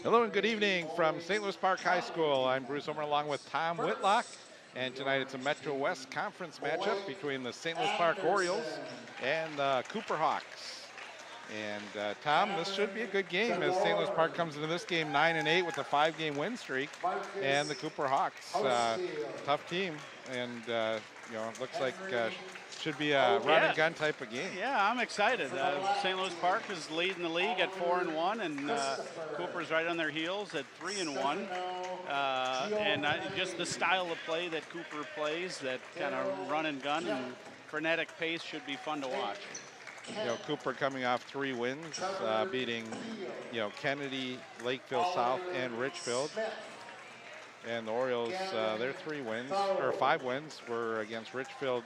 Hello and good evening from St. Louis Park High School. I'm Bruce Omer along with Tom Whitlock. And tonight it's a Metro West Conference matchup between the St. Louis Park Orioles and the Cooper Hawks. And Tom, this should be a good game as St. Louis Park comes into this game 9-8 with a 5-game win streak. And the Cooper Hawks, tough team. And, it looks like should be a run and gun type of game. Yeah, I'm excited. St. Louis Park is leading the league at 4-1, and Cooper's right on their heels at 3-1. Just the style of play that Cooper plays, that kind of run and gun and frenetic pace, should be fun to watch. Cooper coming off 3 wins, beating, Kennedy, Lakeville South, and Richfield. And the Orioles, their 5 wins were against Richfield,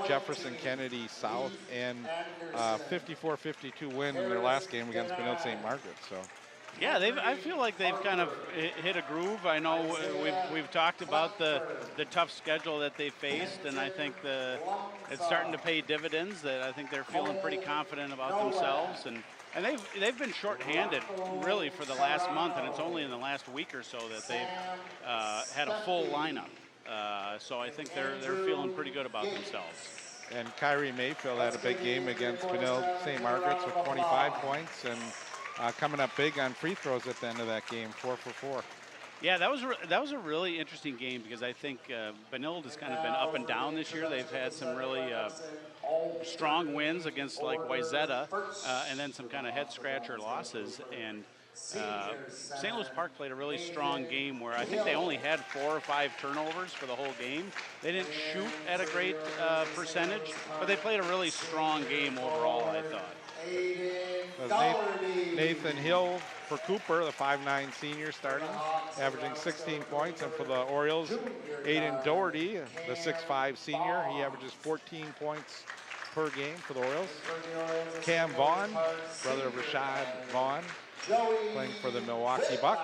Jefferson, Kennedy, South, and 54-52 win in their last game against Benilde St. Margaret. So, yeah, I feel like they've kind of hit a groove. I know we've talked about the tough schedule that they faced, and I think it's starting to pay dividends. That I think they're feeling pretty confident about themselves, and they've been shorthanded really for the last month, and it's only in the last week or so that they've had a full lineup. So I think they're feeling pretty good about themselves. And Kyrie Mayfield had a big game against Benilde St. Margaret's with 25 points and coming up big on free throws at the end of that game, 4 for 4. Yeah, that was a really interesting game because I think Benilde has kind of been up and down this year. They've had some really strong wins against like Wayzata, and then some kind of head scratcher losses. And St. Louis Park played a really strong game where I think they only had 4 or 5 turnovers for the whole game. They didn't shoot at a great percentage, but they played a really strong game overall, I thought. Nathan Hill for Cooper, the 5'9" senior starting, averaging 16 points. And for the Orioles, Aiden Doherty, the 6'5" senior, he averages 14 points per game for the Orioles. Cam Vaughn, brother of Rashad Vaughn, playing for the Milwaukee Bucks.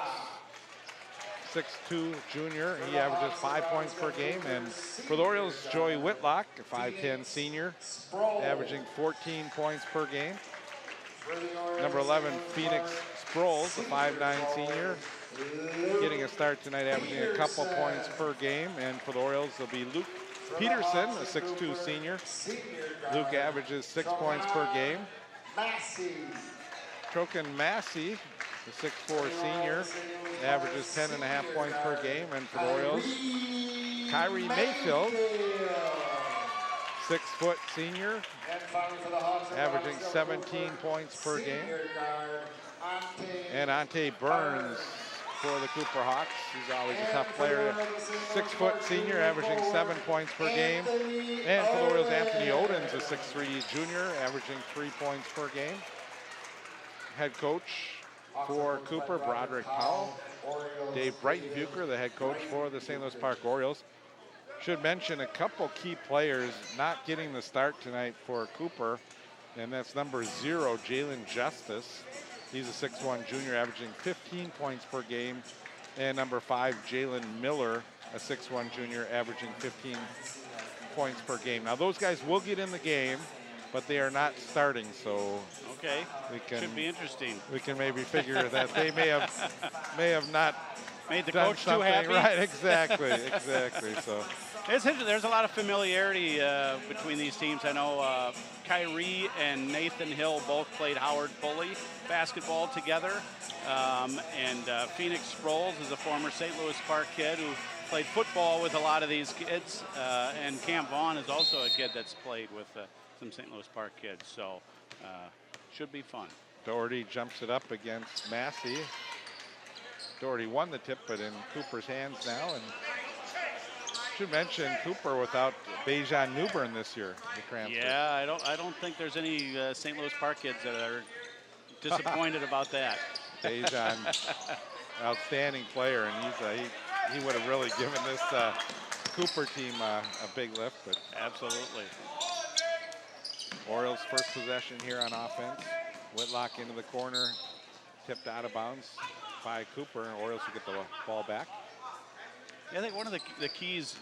6'2" junior, he averages 5 points per game. And for the Orioles, Joey Whitlock, a 5'10" senior, averaging 14 points per game. Number 11, Phoenix Sproles, the 5'9" senior, getting a start tonight, averaging a couple points per game. And for the Orioles, there'll be Luke Peterson, a 6'2" senior. Luke averages 6 points per game. Troken Massey, the 6'4" senior, averages 10.5 points per game. And for the Orioles, Kyrie Mayfield, 6' senior, averaging 17 points per game. And Ante Burns for the Cooper Hawks. He's always a tough player. 6' senior, averaging 7 points per game. And for the Orioles, Anthony Odens, a 6'3" junior, averaging 3 points per game. Head coach for Cooper, Broderick Powell. Dave Breitenbucher, the head coach for the St. Louis Park Orioles. Should mention a couple key players not getting the start tonight for Cooper, and that's number 0, Jalen Justice. He's a 6'1" junior, averaging 15 points per game. And number 5, Jalen Miller, a 6'1" junior, averaging 15 points per game. Now those guys will get in the game, but they are not starting, so okay, should be interesting. We can maybe figure that they may have not made the coach too happy. Right, exactly. So it's interesting. There's a lot of familiarity between these teams. I know Kyrie and Nathan Hill both played Howard Pulley basketball together, and Phoenix Sproles is a former St. Louis Park kid who played football with a lot of these kids, and Cam Vaughn is also a kid that's played with some St. Louis Park kids, so should be fun. Doherty jumps it up against Massey. Doherty won the tip, but in Cooper's hands now. And should mention Cooper without Bejan Newbern this year, the transfer. Yeah, I don't think there's any St. Louis Park kids that are disappointed about that. Bejan, outstanding player, and he would have really given this Cooper team a big lift. But absolutely. Orioles first possession here on offense. Whitlock into the corner, tipped out of bounds by Cooper, and Orioles will get the ball back. Yeah, I think one of the keys,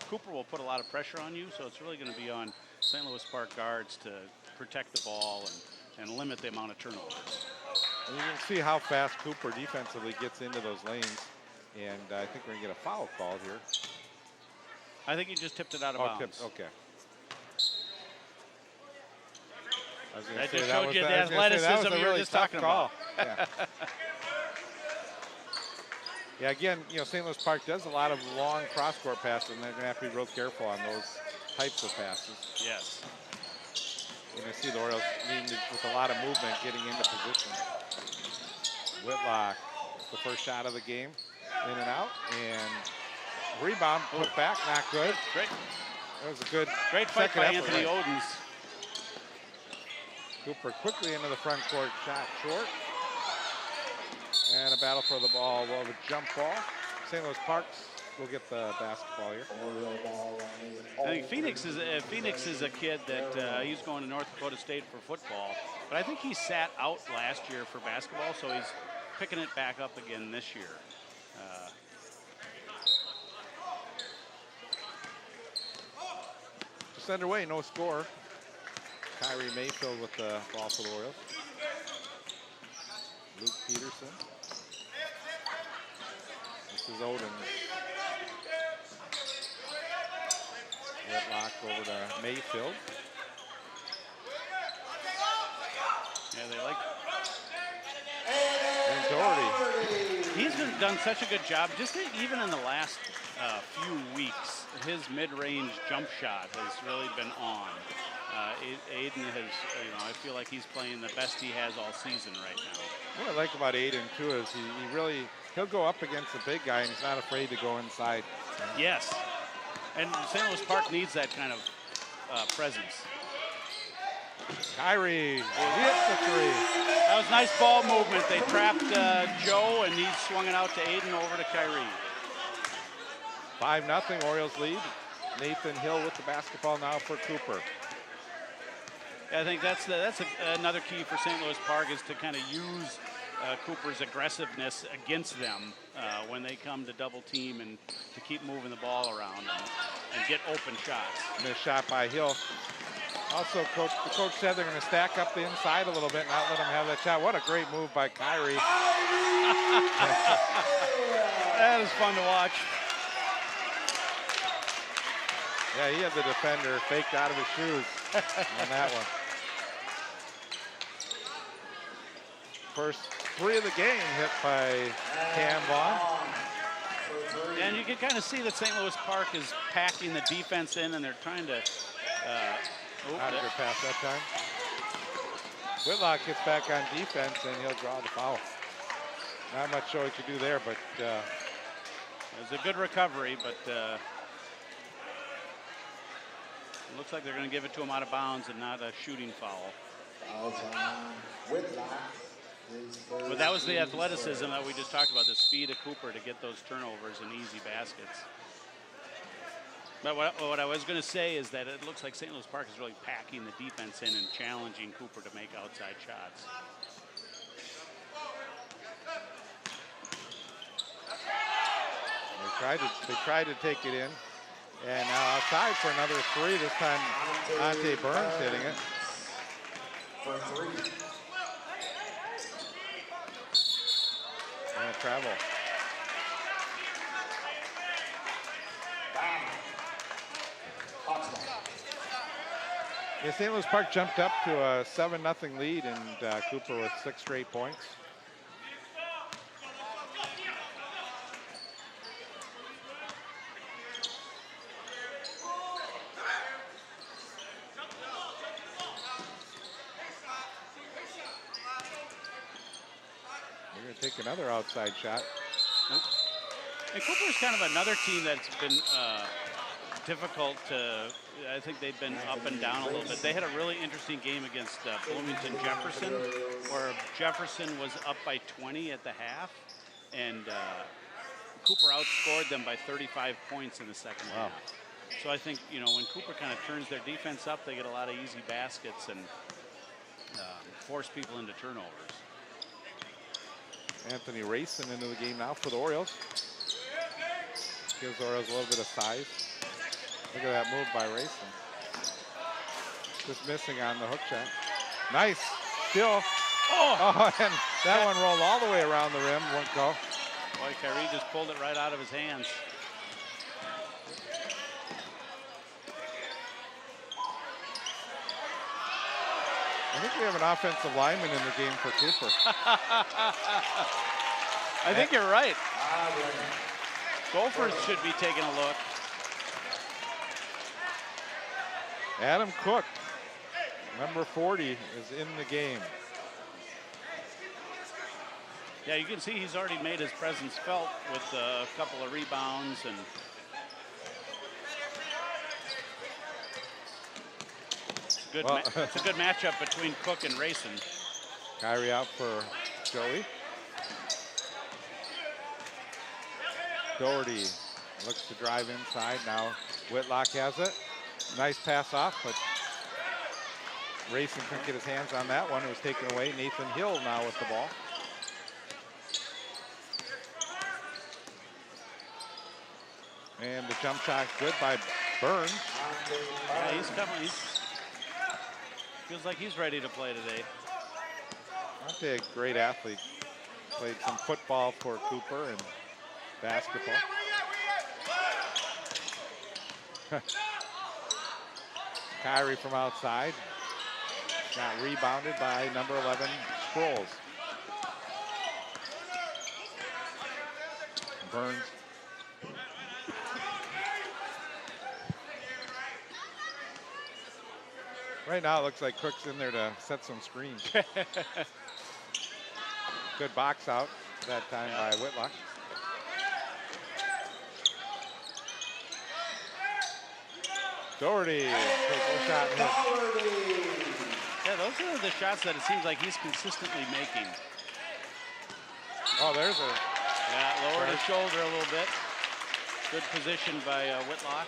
Cooper will put a lot of pressure on you, so it's really going to be on St. Louis Park guards to protect the ball and and limit the amount of turnovers. And you can see how fast Cooper defensively gets into those lanes. And I think we're going to get a foul call here. I think he just tipped it out of bounds. Okay. That just showed you the athleticism you were just talking about. Yeah. Yeah, again, St. Louis Park does a lot of long cross-court passes, and they're going to have to be real careful on those types of passes. Yes. You're going to see the Orioles with a lot of movement getting into position. Whitlock, the first shot of the game, in and out, and rebound, put back, not good. Great. That was a good Great fight by Anthony Odens. Cooper quickly into the front court, shot short. And a battle for the ball. We'll have a jump ball. St. Louis Parks will get the basketball here. I think Phoenix is a kid that he's going to North Dakota State for football, but I think he sat out last year for basketball, so he's picking it back up again this year. Just underway, no score. Kyrie Mayfield with the ball for the Orioles. Luke Peterson. This is Odin. Whitlock over to Mayfield. Yeah, they like. And Doherty. He's done such a good job, just even in the last few weeks. His mid-range jump shot has really been on. Aiden has, I feel like he's playing the best he has all season right now. What I like about Aiden too is he'll go up against a big guy and he's not afraid to go inside. Yes, and St. Louis Park needs that kind of presence. Kyrie, he hits the three. That was nice ball movement. They trapped Joe, and he swung it out to Aiden over to Kyrie. 5-0 Orioles lead. Nathan Hill with the basketball now for Cooper. I think that's another key for St. Louis Park, is to kind of use Cooper's aggressiveness against them when they come to double team, and to keep moving the ball around and get open shots. Missed shot by Hill. Also, the coach said they're going to stack up the inside a little bit, not let him have that shot. What a great move by Kyrie. That is fun to watch. Yeah, he had the defender faked out of his shoes on that one. First three of the game hit by Cam Vaughn. And you can kind of see that St. Louis Park is packing the defense in, and they're trying to... Not a good pass that time. Whitlock gets back on defense, and he'll draw the foul. Not much show he could do there, but... it was a good recovery, but... it looks like they're going to give it to him out of bounds and not a shooting foul. But that was the athleticism that we just talked about, the speed of Cooper to get those turnovers and easy baskets. But what I was going to say is that it looks like St. Louis Park is really packing the defense in and challenging Cooper to make outside shots. They tried to take it in. And now outside for another three. This time, Ante Burns hitting it. For three. And travel. Yeah, St. Louis Park jumped up to a 7-0 lead, and Cooper with 6 straight points. Take another outside shot. Nope. And Cooper's kind of another team that's been difficult to, I think they've been up and down a little bit. They had a really interesting game against Bloomington Jefferson, where Jefferson was up by 20 at the half, and Cooper outscored them by 35 points in the second half. So I think, when Cooper kind of turns their defense up, they get a lot of easy baskets and force people into turnovers. Anthony Racing into the game now for the Orioles. Gives the Orioles a little bit of size. Look at that move by Racing. Just missing on the hook shot. Nice Still. Oh, and that one rolled all the way around the rim. Won't go. Boy, Kyrie just pulled it right out of his hands. I think we have an offensive lineman in the game for Cooper. I think you're right. Gophers should be taking a look. Adam Cook, number 40, is in the game. Yeah, you can see he's already made his presence felt with a couple of rebounds and it's a good matchup between Cook and Rayson. Kyrie out for Joey. Doherty looks to drive inside. Now Whitlock has it. Nice pass off, but Rayson couldn't get his hands on that one. It was taken away. Nathan Hill now with the ball. And the jump shot good by Burns. Yeah, he's coming. Feels like he's ready to play today. Ante, a great athlete. Played some football for Cooper and basketball. Kyrie from outside. Got rebounded by number 11, Sproles. Burns. Right now it looks like Cook's in there to set some screens. Good box out that time by Whitlock. Doherty takes a shot and hits. Yeah, those are the shots that it seems like he's consistently making. Oh, there's a... Yeah, lowered his shoulder a little bit. Good position by Whitlock.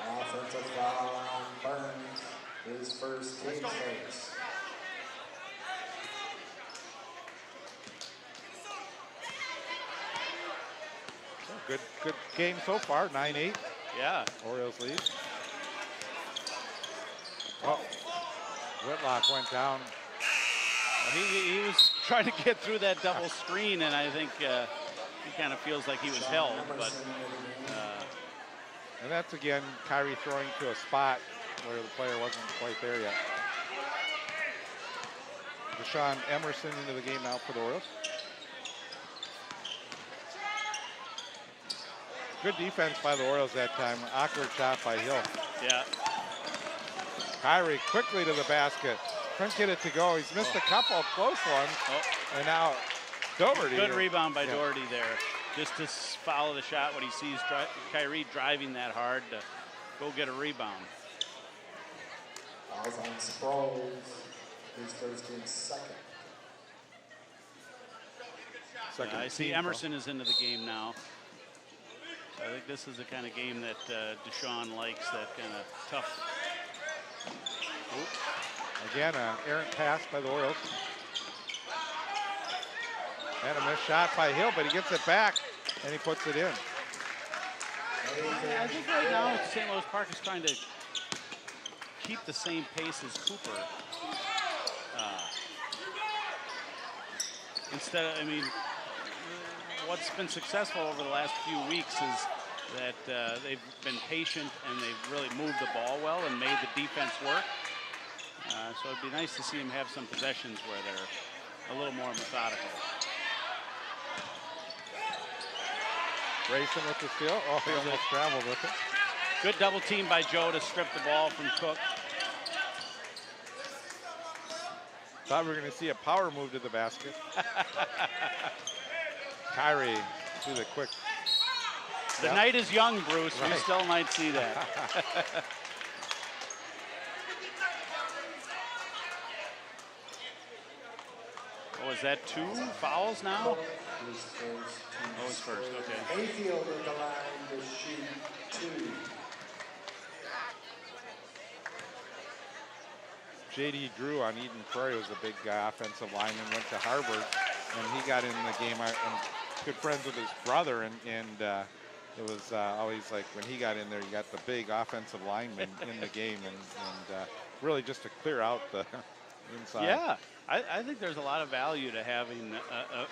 Offensive foul on Burns, his first team face. Good game so far, 9-8. Yeah. Orioles lead. Oh, Whitlock went down. He was trying to get through that double screen, and I think he kind of feels like he was held. But and that's again Kyrie throwing to a spot where the player wasn't quite there yet. Deshaun Emerson into the game now for the Orioles. Good defense by the Orioles that time. Awkward shot by Hill. Yeah. Kyrie quickly to the basket. Couldn't get it to go. He's missed a couple close ones. And now Doherty. Good rebound by Doherty there. Just to follow the shot when he sees Kyrie driving that hard to go get a rebound. Fouls on Sproles, his first team second. I see Emerson is into the game now. I think this is the kind of game that Deshaun likes, that kind of tough. Again, an errant pass by the Orioles. And a missed shot by Hill, but he gets it back, and he puts it in. I think right now St. Louis Park is trying to keep the same pace as Cooper. What's been successful over the last few weeks is that they've been patient and they've really moved the ball well and made the defense work. So it'd be nice to see them have some possessions where they're a little more methodical. Rayson with the steal. Oh, he almost traveled with it. Good double team by Joe to strip the ball from Cook. Thought we were going to see a power move to the basket. Kyrie to the quick. The night is young, Bruce. Right. We still might see that. Oh, is that 2 fouls now? His first, okay. Mayfield at the line to shoot 2. J.D. Drew on Eden Prairie was a big offensive lineman, went to Harvard, and he got in the game. I'm good friends with his brother, and it was always like when he got in there, you got the big offensive lineman in the game, and really just to clear out the inside. Yeah, I think there's a lot of value to having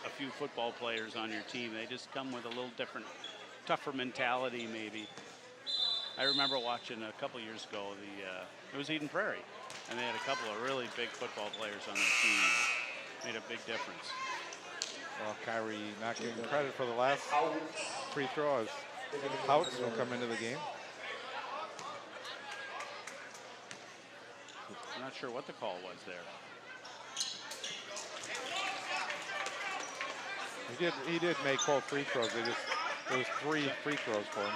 a few football players on your team. They just come with a little different, tougher mentality maybe. I remember watching a couple years ago, it was Eden Prairie, and they had a couple of really big football players on their team that made a big difference. Well, Kyrie not getting credit for the last free throw as Houts will come into the game. I'm not sure what the call was there. He did make both free throws. There was 3 free throws for him.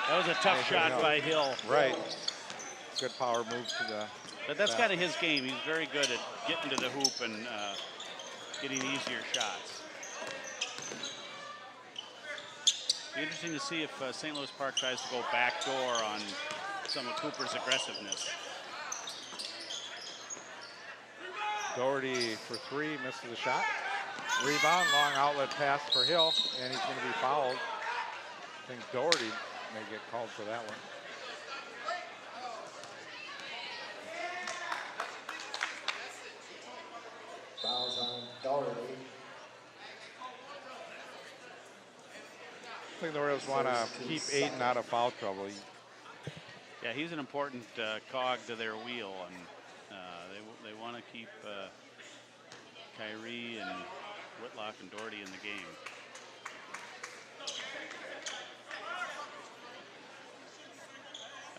That was a tough shot by Hill. Right. Good power move to the. But that's kind of his game. He's very good at getting to the hoop and getting easier shots. Be interesting to see if St. Louis Park tries to go backdoor on some of Cooper's aggressiveness. Doherty for 3, misses the shot. Rebound, long outlet pass for Hill, and he's going to be fouled. I think Doherty may get called for that one. Fouls on Doherty. I think the Orioles want to keep Aiden out of foul trouble. Yeah, he's an important cog to their wheel, and they want to keep Kyrie and Whitlock and Doherty in the game.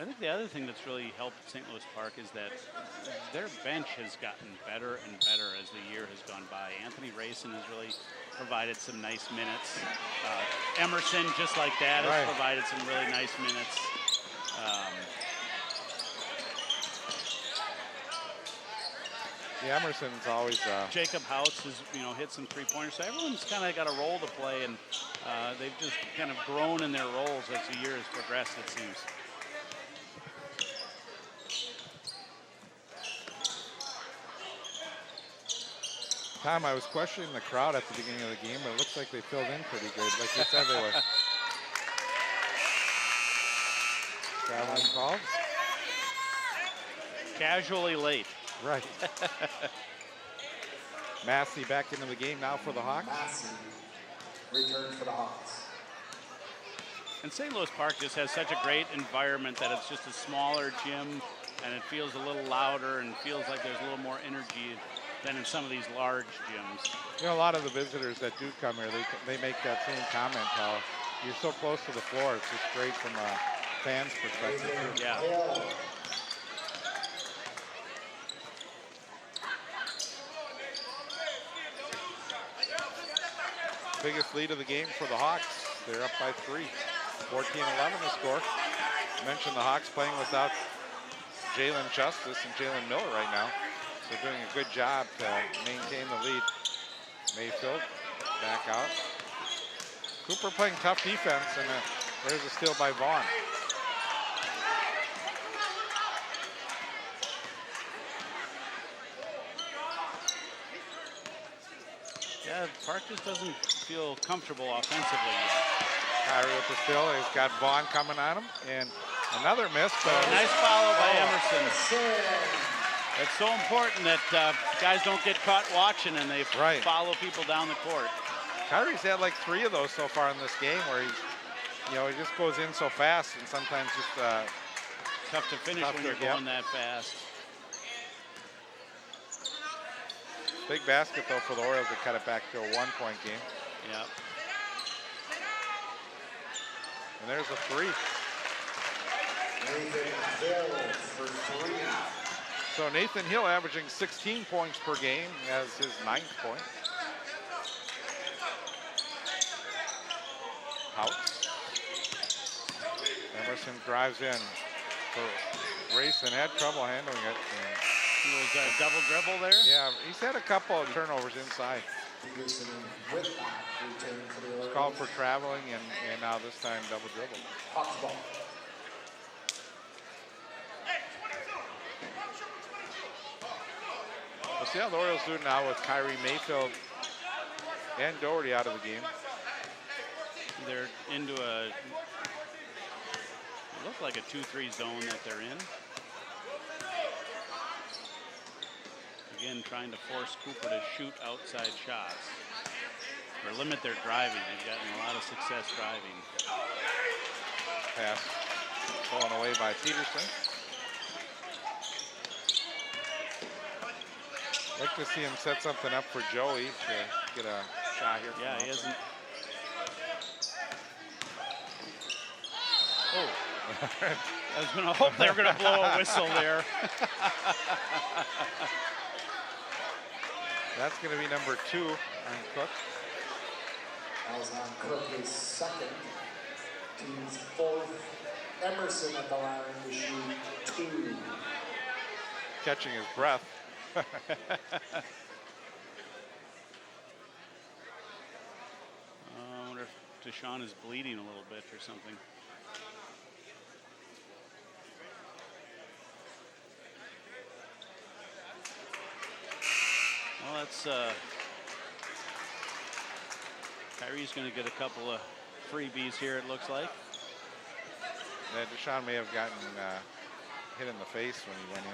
I think the other thing that's really helped St. Louis Park is that their bench has gotten better and better as the year has gone by. Anthony Rayson has really provided some nice minutes. Emerson, just like that, has provided some really nice minutes. Yeah, Emerson's always. Jacob House has, hit some three-pointers. So everyone's kind of got a role to play, and they've just kind of grown in their roles as the year has progressed, it seems. Tom, I was questioning the crowd at the beginning of the game, but it looks like they filled in pretty good, like you said they were. Traveling called. Casually late. Right. Massey back into the game now for the Hawks. Massey returns for the Hawks. And St. Louis Park just has such a great environment that it's just a smaller gym, and it feels a little louder and feels like there's a little more energy than in some of these large gyms. You know, a lot of the visitors that do come here, they make that same comment, how you're so close to the floor. It's just great from a fan's perspective, too. Yeah. Biggest lead of the game for the Hawks. They're up by 3. 14-11 the score. I mentioned the Hawks playing without Jalen Justice and Jalen Miller right now. So they're doing a good job to maintain the lead. Mayfield back out. Cooper playing tough defense, and there's a steal by Vaughn. Yeah, Park just doesn't feel comfortable offensively yet. Kyrie with the steal. He's got Vaughn coming on him, and another miss. Nice follow by Emerson. It's so important that guys don't get caught watching and they follow people down the court. Kyrie's had like 3 of those so far in this game where he just goes in so fast and sometimes just tough to finish when you're going that fast. Big basket though for the Orioles to cut it back to a 1-point game. Yeah. And there's a 3. So Nathan Hill averaging 16 points per game as his 9th point. Houts. Emerson drives in for Grayson. Had trouble handling it. He was a double dribble there? Yeah, he's had a couple of turnovers inside. He's called for traveling and now this time double dribble. Hawks ball. We'll see how the Orioles do now with Kyrie Mayfield and Doherty out of the game. They're into it looked like a 2-3 zone that they're in. Again, trying to force Cooper to shoot outside shots or limit their driving. They've gotten a lot of success driving. Pass thrown away by Peterson. I'd like to see him set something up for Joey to get a shot here. Yeah, he hasn't. Oh. I was going to hope they were going to blow a whistle there. That's going to be number 2 on Cook. Fouls on Cook, his second. Team's 4th. Emerson at the line to shoot 2. Catching his breath. I wonder if Deshaun is bleeding a little bit or something. Well, that's Kyrie's going to get a couple of freebies here, it looks like. Yeah, Deshaun may have gotten hit in the face when he went in.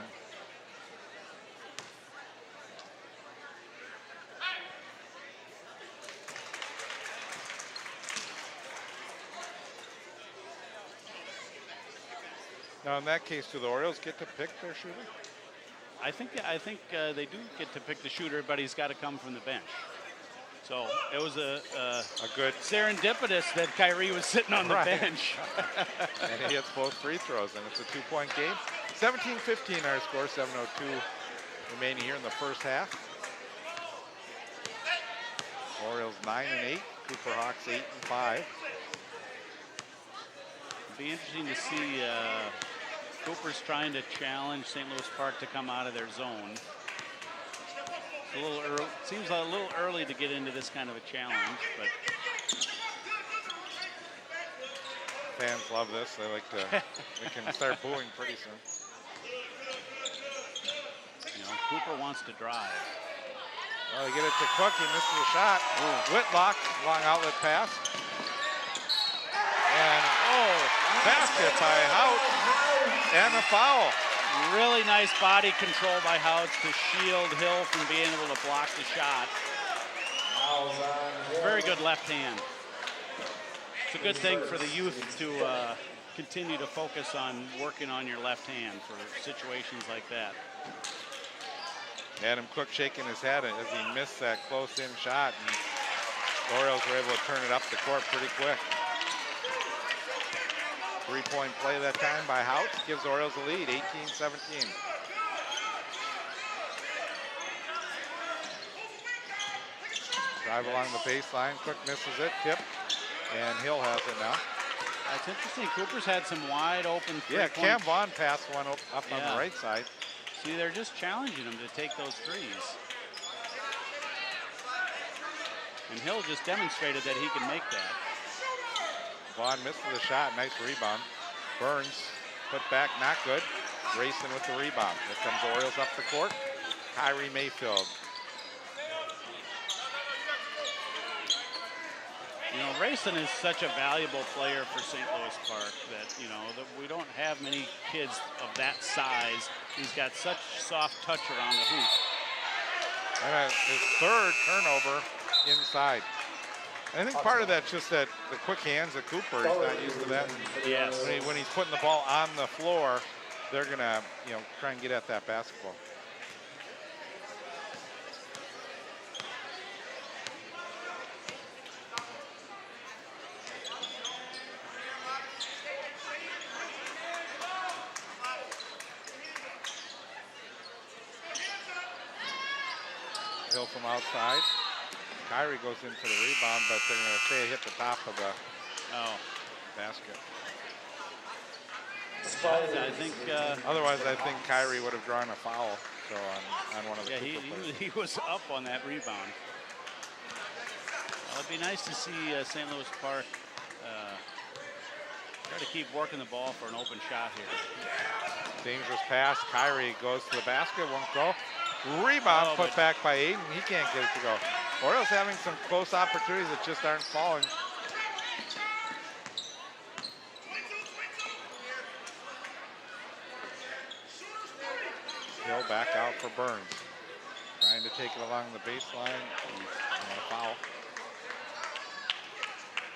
Now, in that case, do the Orioles get to pick their shooter? I think they do get to pick the shooter, but he's got to come from the bench. So it was a good serendipitous that Kyrie was sitting on the bench. And he hits both free throws, and it's a 2-point game. 17-15 our score, 7:02 remaining here in the first half. Orioles 9-8, Cooper Hawks 8-5. It'd be interesting to see Cooper's trying to challenge St. Louis Park to come out of their zone. It's a little early, seems a little early to get into this kind of a challenge, but fans love this. They like to, they can start booing pretty soon. You know, Cooper wants to drive. Well, they get it to Cook. He misses a shot. Whitlock, long outlet pass. And, basket by Hout. And a foul. Really nice body control by Houts to shield Hill from being able to block the shot. Very good left hand. It's a good thing for the youth to continue to focus on working on your left hand for situations like that. Adam Cook shaking his head as he missed that close-in shot. And the Orioles were able to turn it up the court pretty quick. 3-point play that time by Hout gives the Orioles a lead, 18-17. Drive along the baseline, Cook misses it, tip, and Hill has it now. That's interesting. Cooper's had some wide open Yeah, Cam Vaughn passed one up on the right side. See, they're just challenging him to take those threes. And Hill just demonstrated that he can make that. Vaughn misses the shot, nice rebound. Burns put back, not good. Racing with the rebound. Here comes the Orioles up the court. Kyrie Mayfield. You know, Racing is such a valuable player for St. Louis Park that, you know, that we don't have many kids of that size. He's got such soft touch around the hoop. And his third turnover inside. I think part of that's just that the quick hands of Cooper. He's not used to that. Yes. When he's putting the ball on the floor, they're gonna, you know, try and get at that basketball. Hill from outside. Kyrie goes in for the rebound, but they're going to say it hit the top of the basket. I think. Otherwise, I think Kyrie would have drawn a foul. So on one of the. Yeah, he was up on that rebound. Well, it'd be nice to see St. Louis Park try to keep working the ball for an open shot here. Dangerous pass. Kyrie goes to the basket, won't go. Rebound put back by Aiden. He can't get it to go. Orioles having some close opportunities that just aren't falling. Hill back out for Burns. Trying to take it along the baseline. And a foul.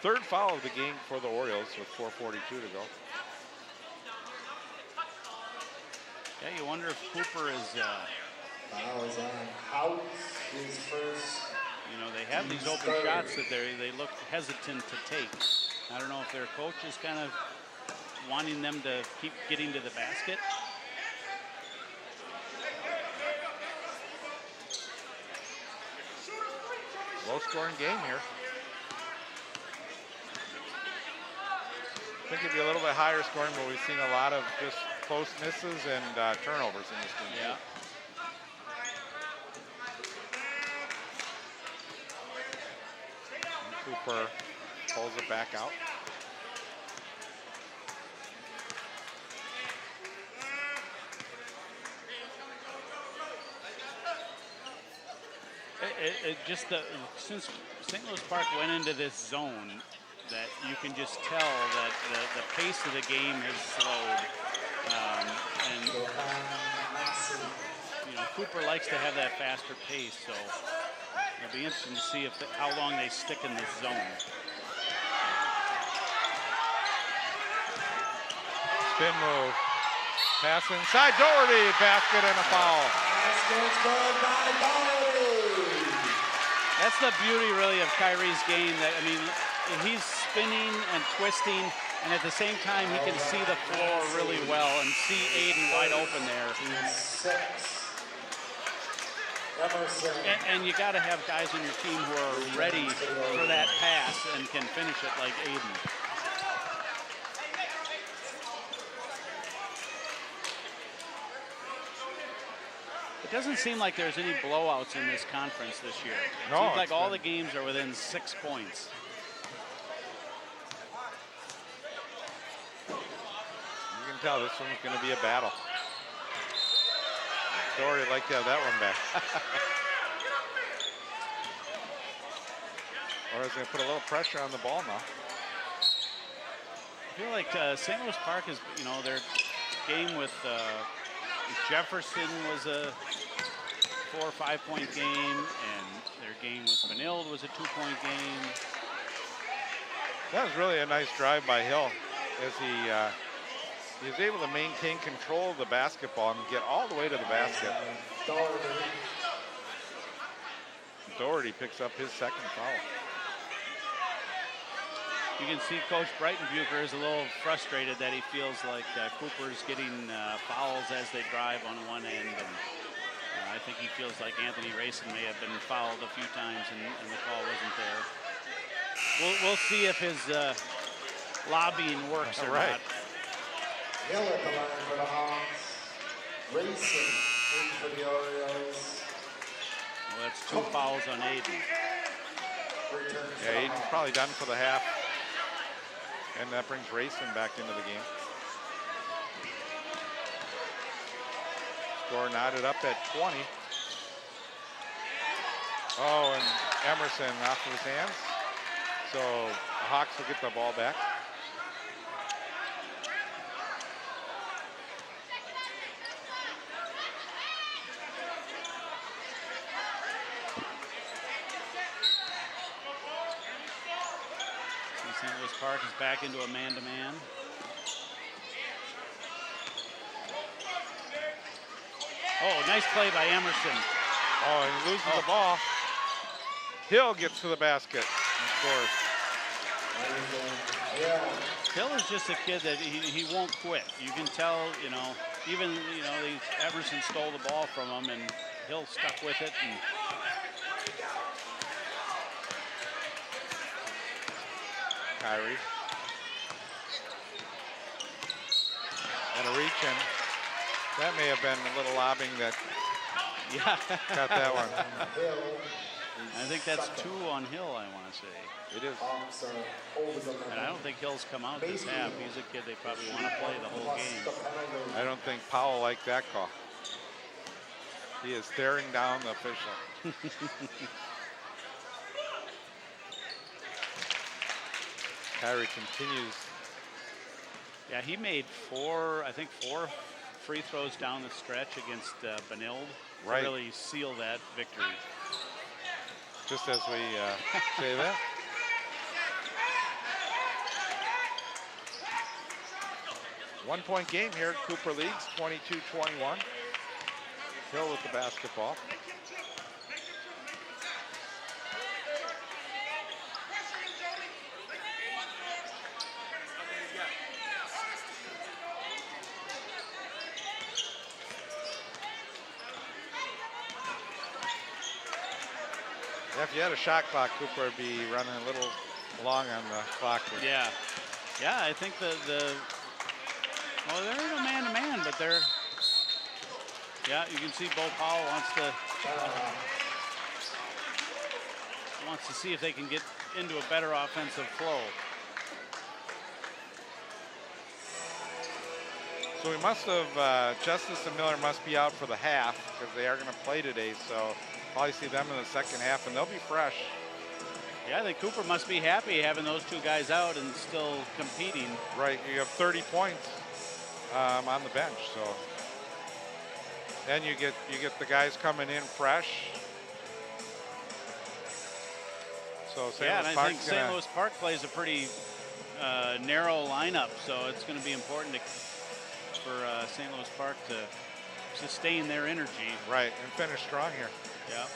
Third foul of the game for the Orioles with 4:42 to go. Yeah, you wonder if Cooper is... Foul is on House, his first. You know, they have these open shots that they look hesitant to take. I don't know if their coach is kind of wanting them to keep getting to the basket. Low-scoring game here. I think it'd be a little bit higher scoring, but we've seen a lot of just close misses and turnovers in this game. Yeah. And Cooper pulls it back out. Since St. Louis Park went into this zone, that you can just tell that the pace of the game has slowed. And you know, Cooper likes to have that faster pace, so it'll be interesting to see how long they stick in this zone. Spin move. Pass inside. Doherty, basket and a foul. That's the beauty, really, of Kyrie's game. That, I mean, he's spinning and twisting, and at the same time, he can see the floor really well and see Aiden wide open there. And you got to have guys on your team who are ready for that pass and can finish it like Aiden. It doesn't seem like there's any blowouts in this conference this year. It seems like all the games are within 6 points. You can tell this one's going to be a battle. Doherty like to have that one back. Or is going to put a little pressure on the ball now. I feel like St. Louis Park is, you know, their game with Jefferson was a 4 or 5 point game, and their game with Benilde was a 2-point game. That was really a nice drive by Hill as he was able to maintain control of the basketball and get all the way to the basket. Doherty picks up his second foul. You can see Coach Breitenbucher is a little frustrated that he feels like Cooper's getting fouls as they drive on one end. And I think he feels like Anthony Racing may have been fouled a few times and the call wasn't there. We'll see if his lobbying works or not. Hill at the line for the Hawks. Racing in for the Orioles. Well, that's 2 fouls on Aiden. Yeah, Aiden's probably done for the half. And that brings Racing back into the game. Score knotted up at 20. Oh, and Emerson off of his hands. So the Hawks will get the ball back. St. Louis Park is back into a man-to-man. Oh, nice play by Emerson. Oh, and he loses the ball. Hill gets to the basket and scores. Hill is just a kid that he won't quit. You can tell, you know, even, you know, Emerson stole the ball from him and Hill stuck with it. And Kyrie. And a reach in. That may have been a little lobbing that got that one. I think that's 2 on Hill, I want to say. It is. And I don't think Hill's come out this half. He's a kid they probably want to play the whole game. I don't think Powell liked that call. He is staring down the official. Kyrie continues. Yeah, he made 4 free throws down the stretch against Benilde to Right. really seal that victory. Just as we say that. One-point game here. Cooper leads 22-21. Hill with the basketball. If you had a shot clock, Cooper would be running a little long on the clock. Yeah. Yeah, I think well, they're no man-to-man, but they're, yeah, you can see Bo Powell wants to see if they can get into a better offensive flow. So we must have, Justice and Miller must be out for the half because they are going to play today. So probably see them in the second half, and they'll be fresh. Yeah, I think Cooper must be happy having those two guys out and still competing. Right, you have 30 points on the bench, so. Then you get the guys coming in fresh. So St. Yeah, Louis and I think St. Louis Park plays a pretty narrow lineup, so it's going to be important for St. Louis Park to sustain their energy. Right, and finish strong here. Yeah.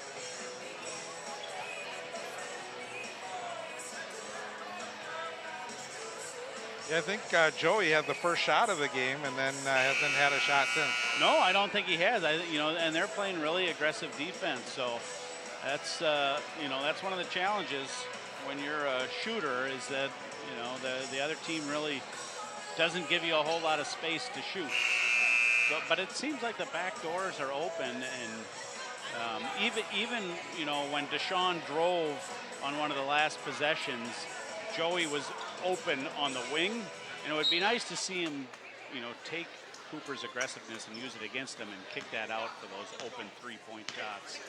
Yeah, I think Joey had the first shot of the game and then hasn't had a shot since. No, I don't think he has. And they're playing really aggressive defense. So that's that's one of the challenges when you're a shooter is that the other team really doesn't give you a whole lot of space to shoot. So, but it seems like the back doors are open, and even when Deshaun drove on one of the last possessions, Joey was open on the wing, and it would be nice to see him, take Cooper's aggressiveness and use it against him and kick that out for those open three-point shots.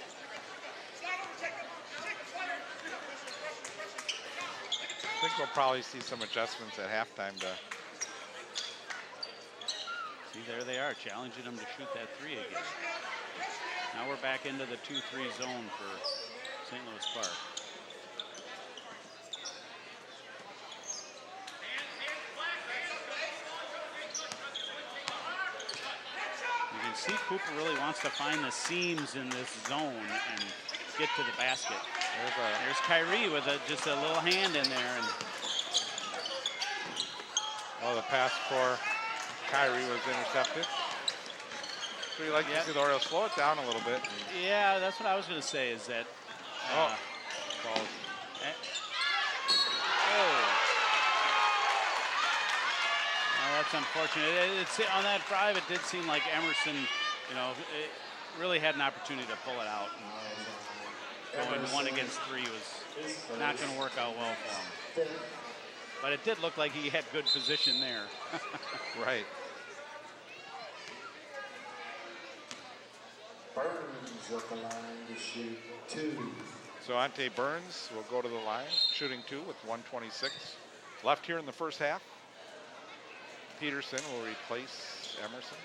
I think we'll probably see some adjustments at halftime to. See, there they are, challenging him to shoot that three again. Now we're back into the 2-3 zone for St. Louis Park. You can see Cooper really wants to find the seams in this zone and get to the basket. There's Kyrie with just a little hand in there. And the pass for Kyrie was intercepted. So you like to see the Orioles slow it down a little bit. Yeah, that's what I was going to say is that. Balls. That's unfortunate. On that drive, it did seem like Emerson, it really had an opportunity to pull it out. And going 1 against 3 was not going to work out well for him. But it did look like he had good position there. Right. Burns at the line to shoot 2. So Ante Burns will go to the line, shooting 2 with 1:26 left here in the first half. Peterson will replace Emerson.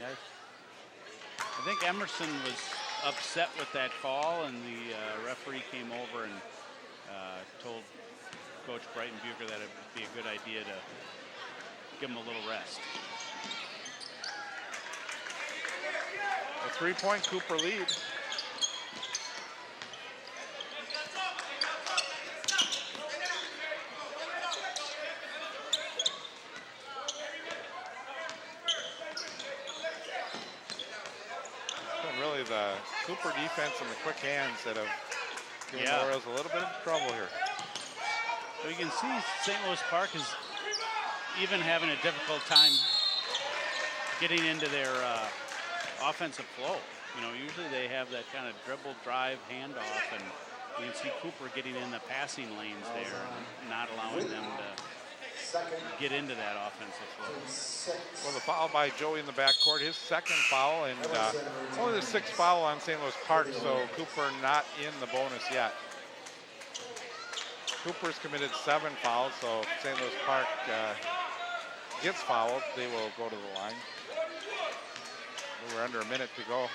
Yeah, I think Emerson was upset with that call, and the referee came over and told Coach Brighton Bucher that it would be a good idea to give him a little rest. A 3-point Cooper lead. Really the Cooper defense and the quick hands that have given the Orioles a little bit of trouble here. So you can see St. Louis Park is even having a difficult time getting into their offensive flow. Usually they have that kind of dribble, drive, handoff, and you can see Cooper getting in the passing lanes there and not allowing them to get into that offensive flow. Well, the foul by Joey in the backcourt, his second foul, and only the 6th foul on St. Louis Park, so Cooper not in the bonus yet. Cooper's committed 7 fouls, so if St. Louis Park gets fouled, they will go to the line. We're under a minute to go.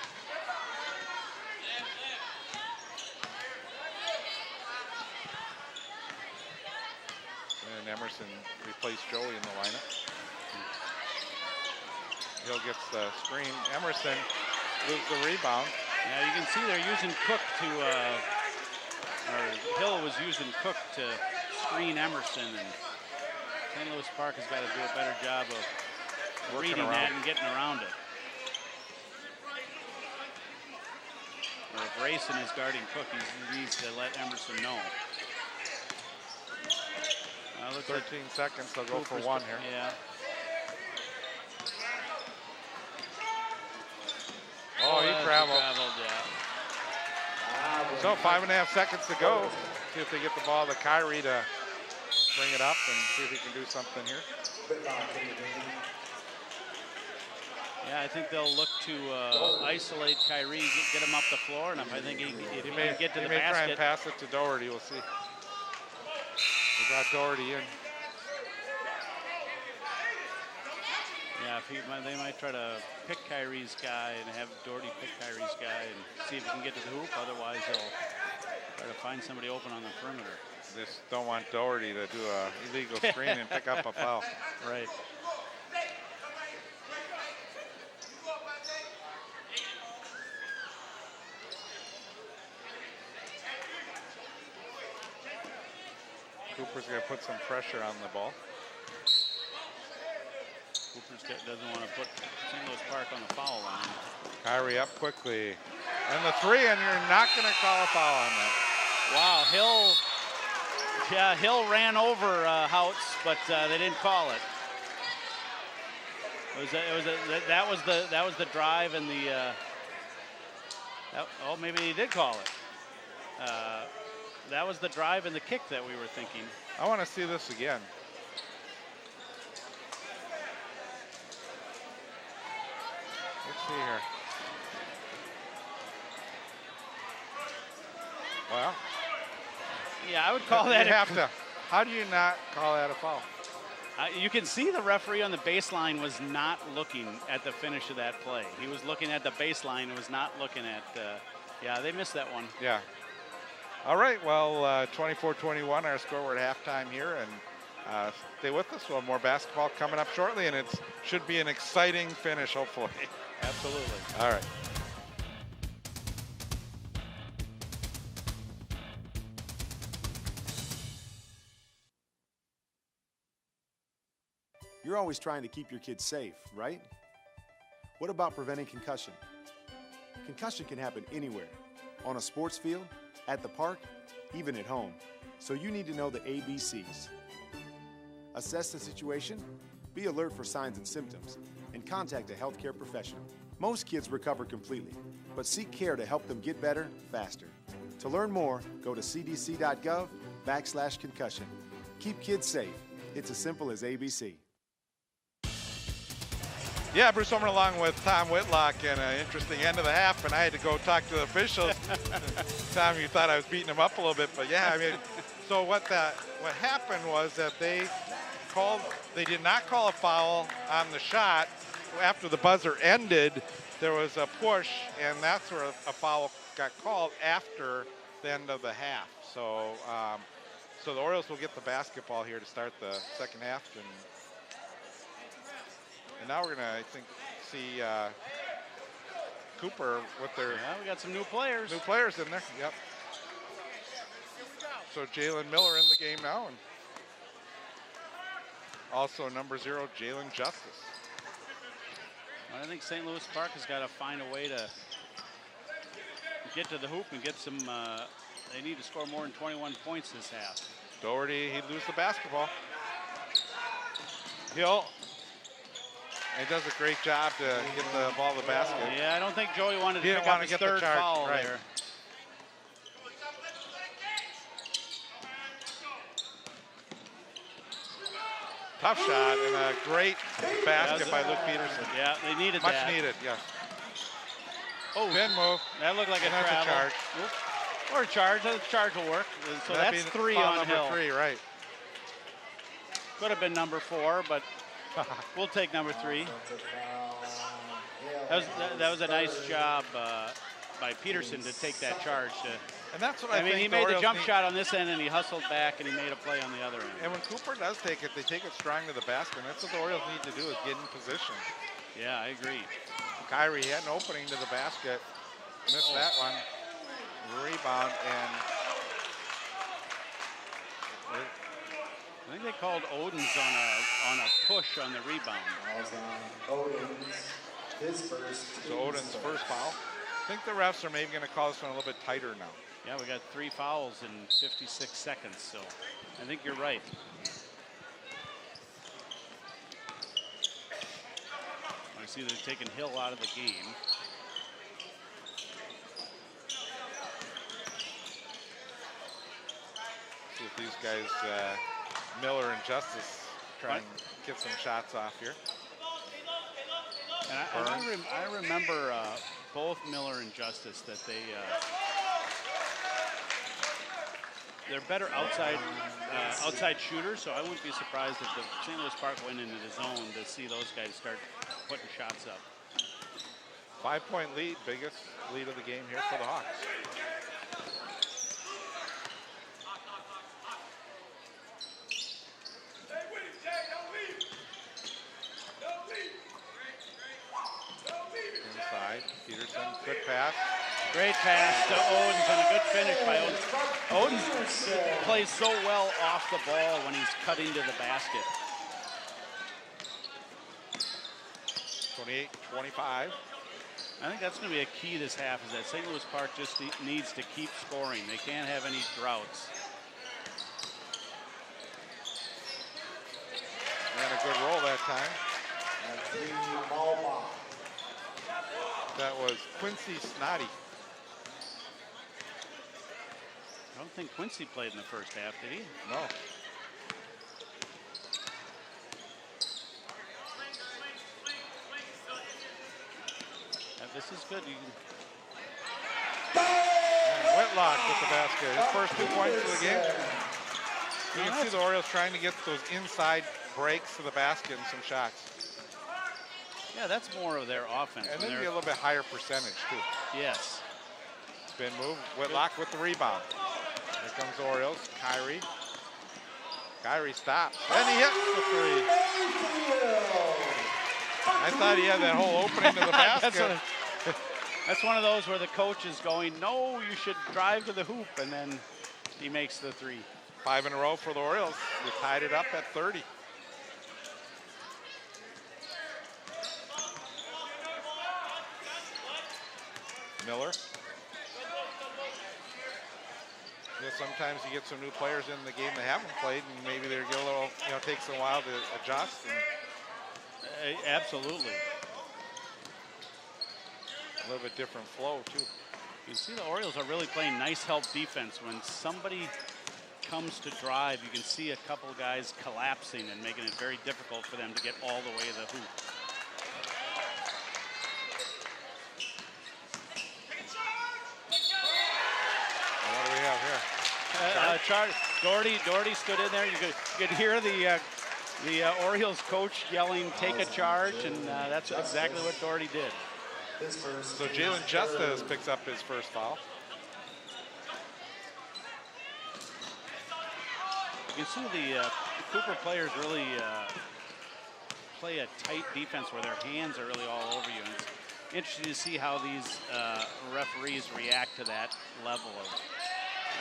And Emerson replaced Joey in the lineup. Hill gets the screen. Emerson loses the rebound. Yeah, you can see they're using Cook to, or Hill was using Cook to screen Emerson, and St. Louis Park has got to do a better job of reading that and getting around it. Or if Grayson is guarding Cook, he needs to let Emerson know. 13 seconds, they'll go for one here. Yeah. Oh, he traveled. Yeah. So 5.5 seconds to go. See if they get the ball to Kyrie to bring it up and see if he can do something here. Yeah, I think they'll look to isolate Kyrie, get him up the floor, and if I think he may get to the basket. Try and pass it to Doherty. We'll see. We got Doherty in. Yeah, they might try to pick Kyrie's guy and have Doherty pick Kyrie's guy and see if he can get to the hoop. Otherwise, they'll try to find somebody open on the perimeter. Just don't want Doherty to do a illegal screen and pick up a foul. Right. Cooper's going to put some pressure on the ball. Cooper doesn't want to put St. Louis Park on the foul line. Kyrie up quickly. And the 3, and you're not going to call a foul on that. Wow, Hill ran over Houts, but they didn't call it. That was the drive and the. Maybe he did call it. That was the drive and the kick that we were thinking. I want to see this again. Let's see here. Well. Yeah, I would call that. You have to. How do you not call that a foul? You can see the referee on the baseline was not looking at the finish of that play. He was looking at the baseline and was not looking at. Yeah, they missed that one. Yeah. All right, well, 24-21, our score. We're at halftime here, and stay with us. We'll have more basketball coming up shortly, and it should be an exciting finish, hopefully. Absolutely. All right. You're always trying to keep your kids safe, right? What about preventing concussion? Concussion can happen anywhere, on a sports field, at the park, even at home. So you need to know the ABCs. Assess the situation, be alert for signs and symptoms, and contact a healthcare professional. Most kids recover completely, but seek care to help them get better faster. To learn more, go to cdc.gov/concussion. Keep kids safe. It's as simple as ABC. Yeah, Bruce Homer along with Tom Whitlock, and an interesting end of the half, and I had to go talk to the officials. Tom, you thought I was beating him up a little bit, but yeah, I mean, so what happened was that they did not call a foul on the shot. After the buzzer ended, there was a push, and that's where a foul got called after the end of the half. So, so the Orioles will get the basketball here to start the second half, and now we're gonna, I think, see Cooper with their. Yeah, we got some new players. New players in there. Yep. So Jalen Miller in the game now, and also number 0, Jalen Justice. I think St. Louis Park has got to find a way to get to the hoop and get some. They need to score more than 21 points this half. Doherty, he'd lose the basketball. Hill. He does a great job to get the ball to the basket. Yeah, I don't think Joey wanted to pick up his third foul there. Tough shot and a great basket by Luke Peterson. Yeah, they needed Much that. needed, yes. Oh, spin move. That looked like a That's travel. a charge. Or a charge. A charge will work. So that's 3 on number Hill. 3, right. Could have been number 4, but we'll take number 3. That was a nice job by Peterson to take that charge. And that's what I mean, think he made the jump need. shot on this end, and he hustled back, and he made a play on the other end. And when Cooper does take it, they take it strong to the basket. And that's what the Orioles need to do, is get in position. Yeah, I agree. Kyrie had an opening to the basket. Missed that one. Rebound, and I think they called Odens on a push on the rebound. His first. So Odin's first foul. I think the refs are maybe going to call this one a little bit tighter now. Yeah, we got 3 fouls in 56 seconds, so I think you're right. I see they're taking Hill out of the game. See if these guys, Miller and Justice, try and get some shots off here. And I remember both Miller and Justice that they're better outside shooters, so I wouldn't be surprised if the St. Louis Park went into the zone to see those guys start putting shots up. 5-point lead, biggest lead of the game here for the Hawks. Inside, Peterson, good pass. Great pass to Odens and a good finish by Odens. Odens plays so well off the ball when he's cutting to the basket. 28-25. I think that's going to be a key this half, is that St. Louis Park just needs to keep scoring. They can't have any droughts. And a good roll that time. That was Quincy Snoddy. I don't think Quincy played in the first half, did he? No. This is good. And Whitlock with the basket. His first 2 points of the game. You can see the Orioles trying to get those inside breaks to the basket and some shots. Yeah, that's more of their offense. And then be a little bit higher percentage, too. Yes. Spin move. Whitlock with the rebound. Here comes the Orioles. Kyrie. Kyrie stops. And he hits the 3. I thought he had that whole opening to the basket. That's one of those where the coach is going, no, you should drive to the hoop, and then he makes the 3. 5 in a row for the Orioles. They tied it up at 30. Miller. You know, sometimes you get some new players in the game that haven't played, and maybe they get a little, takes a while to adjust. And absolutely. A little bit different flow, too. You see the Orioles are really playing nice help defense. When somebody comes to drive, you can see a couple guys collapsing and making it very difficult for them to get all the way to the hoop. What do we have here? Doherty stood in there. You could hear the Orioles coach yelling, take a charge, and that's exactly what Doherty did. So Jalen Justice picks up his first foul. You can see the Cooper players really play a tight defense where their hands are really all over you. And it's interesting to see how these referees react to that level of.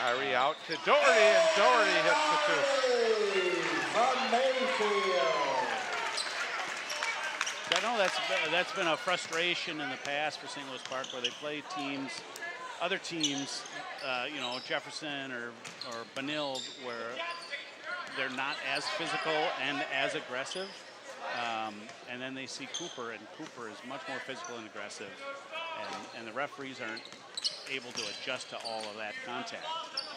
Kyrie out to Doherty, and Doherty hits the 2. From Mayfield. I know that's been a frustration in the past for St. Louis Park, where they play other teams, Jefferson or Benilde, where they're not as physical and as aggressive. And then they see Cooper, and Cooper is much more physical and aggressive. And the referees aren't able to adjust to all of that contact.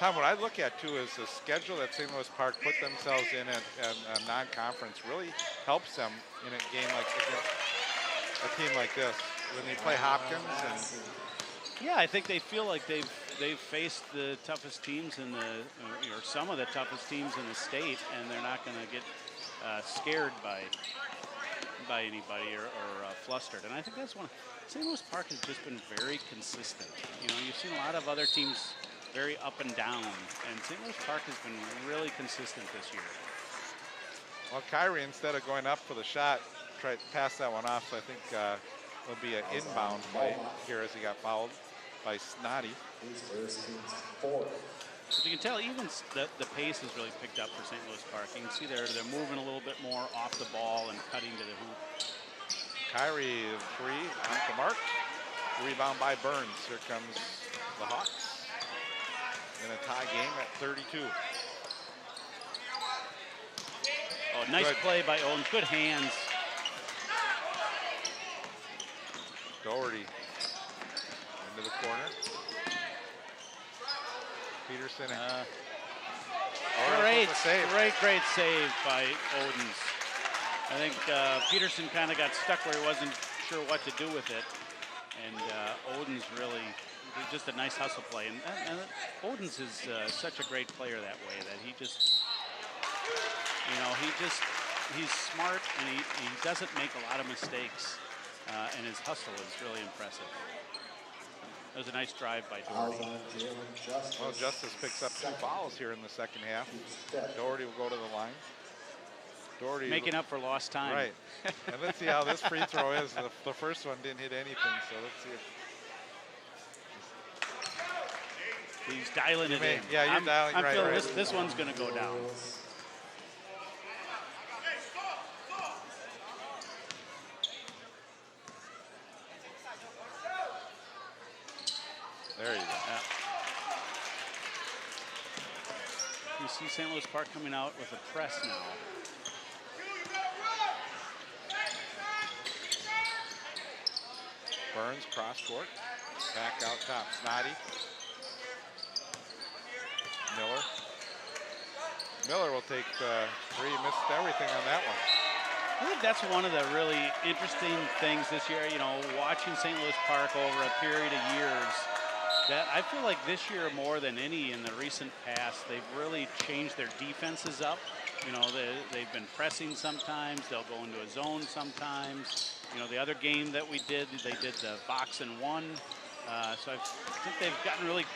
Tom, what I look at too is the schedule that St. Louis Park put themselves in at a non-conference really helps them in a game like a team like this when they play Hopkins. And yeah, I think they feel like they've faced the toughest teams in the or some of the toughest teams in the state, and they're not going to get scared by anybody or flustered. And I think that's one. St. Louis Park has just been very consistent. You know, you've seen a lot of other teams very up and down, and St. Louis Park has been really consistent this year. Well, Kyrie, instead of going up for the shot, tried to pass that one off, so I think it'll be an inbound play here as he got fouled by Snoddy. So you can tell even the pace has really picked up for St. Louis Park. You can see they're moving a little bit more off the ball and cutting to the hoop. Kyrie, three, off the mark. Rebound by Burns. Here comes the Hawks in a tie game at 32. Oh, nice play by Owen. Good hands. Doherty into the corner. Peterson. Great save by Odens. I think Peterson kind of got stuck where he wasn't sure what to do with it. And Odens really did just a nice hustle play. And Odens is such a great player that way that he just, you know, he's smart and he doesn't make a lot of mistakes. And his hustle is really impressive. That was a nice drive by Doherty. Well, Justice picks up 2 fouls here in the second half. Doherty will go to the line. Doherty making up for lost time. Right. And let's see how this free throw is. The first one didn't hit anything, so let's see if he's dialing it in. Yeah, you're dialing I'm right. feeling right. this one's going to go down. There you go. Yeah. You see St. Louis Park coming out with a press now. Burns cross court. Back out top. Snoddy. Miller will take the 3. Missed everything on that one. I think that's one of the really interesting things this year, you know, watching St. Louis Park over a period of years. That I feel like this year more than any in the recent past, they've really changed their defenses up. You know, they've been pressing sometimes. They'll go into a zone sometimes. You know, the other game that we did, they did the box and one. So I think they've gotten really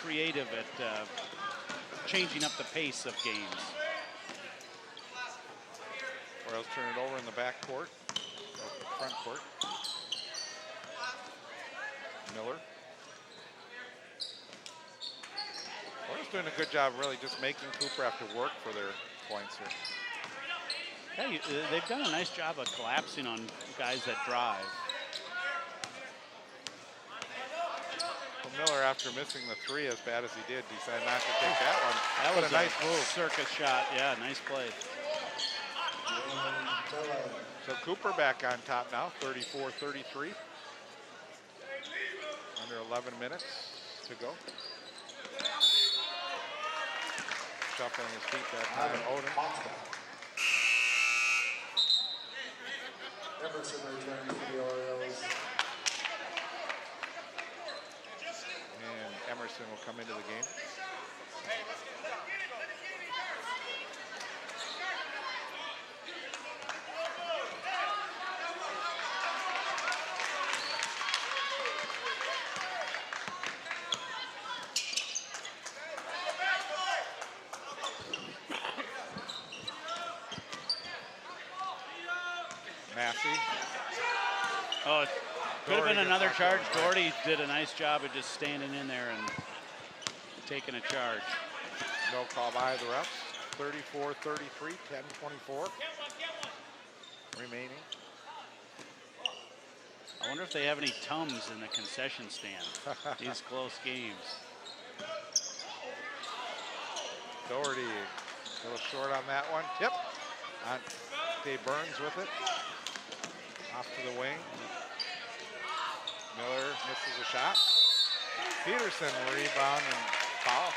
creative at changing up the pace of games. Royals turn it over in the back court, front court. Miller. Royals doing a good job really just making Cooper have to work for their points here. Yeah, they've done a nice job of collapsing on guys that drive. Well, Miller, after missing the 3 as bad as he did, decided not to take that one. That was a nice move. Circus shot. Yeah, nice play. So Cooper back on top now, 34-33. Under 11 minutes to go. Shuffling his feet that time, Odin. Emerson returning for the Orioles. And Emerson will come into the game. Massey. Oh, it could have been Doherty another gets charge. knocked out. Doherty did a nice job of just standing in there and taking a charge. No call by the refs. 34-33, 10-24 remaining. I wonder if they have any Tums in the concession stand. These close games. Doherty a little short on that one. Tip. On Dave Burns with it. Off to the wing. Miller misses a shot. Peterson rebound and foul.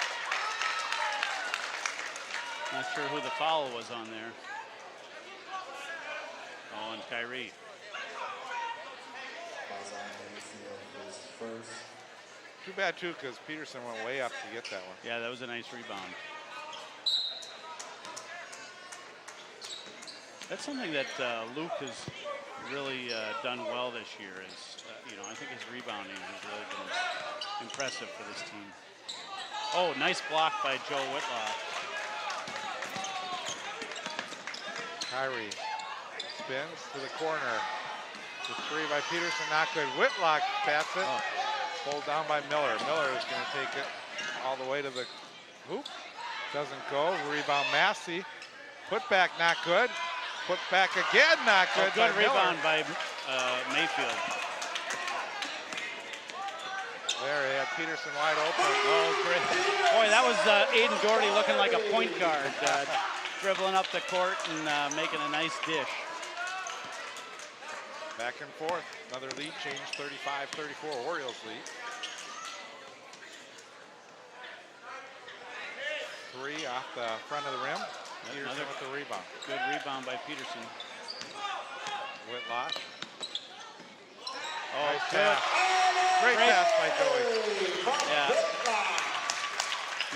Not sure who the foul was on there. Oh, and Kyrie. Too bad, too, because Peterson went way up to get that one. Yeah, that was a nice rebound. That's something that Luke has really done well this year is, you know, I think his rebounding has really been impressive for this team. Oh, nice block by Joe Whitlock. Kyrie spins to the corner. The three by Peterson, not good. Whitlock bats it. Oh. Pulled down by Miller. Miller is going to take it all the way to the hoop. Doesn't go. Rebound Massey. Put back, not good. Put back again, not good. Oh, good rebound by Mayfield. There, he had Peterson wide open. Oh, great. Boy, that was Aiden Doherty looking like a point guard, dribbling up the court and making a nice dish. Back and forth. Another lead change, 35-34, Orioles lead. Three off the front of the rim. Peterson with the rebound. Good rebound by Peterson. Whitlock. Oh, nice pass. Great pass by Joey. Yeah.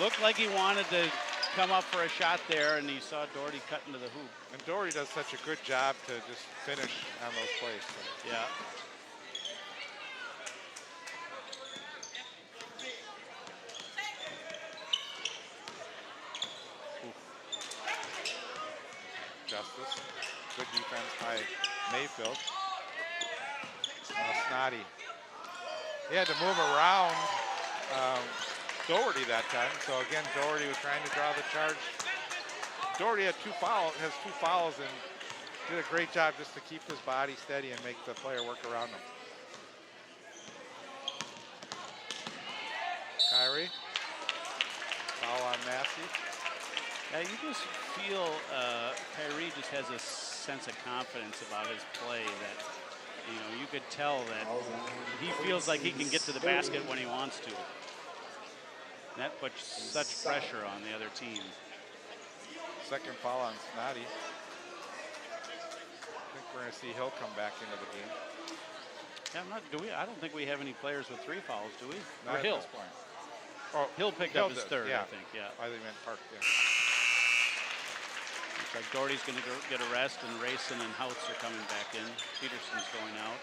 Looked like he wanted to come up for a shot there, and he saw Doherty cut into the hoop. And Doherty does such a good job to just finish on those plays. So. Yeah. Justice. Good defense by Mayfield. Snoddy. He had to move around Doherty that time. So again, Doherty was trying to draw the charge. Doherty has two fouls and did a great job just to keep his body steady and make the player work around him. Kyrie. Foul on Massey. Yeah, you just feel Kyrie just has a sense of confidence about his play that, you know, you could tell that he feels like he can get to the basket when he wants to. And that puts such pressure on the other team. Second foul on Snoddy. I think we're going to see Hill come back into the game. Yeah, I don't think we have any players with 3 fouls, do we? Not or at Hill. this point. Oh, Hill picked up his third, I think. Yeah. I think meant Park. Yeah. Looks like Doherty's going to get a rest, and Rayson and Houts are coming back in. Peterson's going out.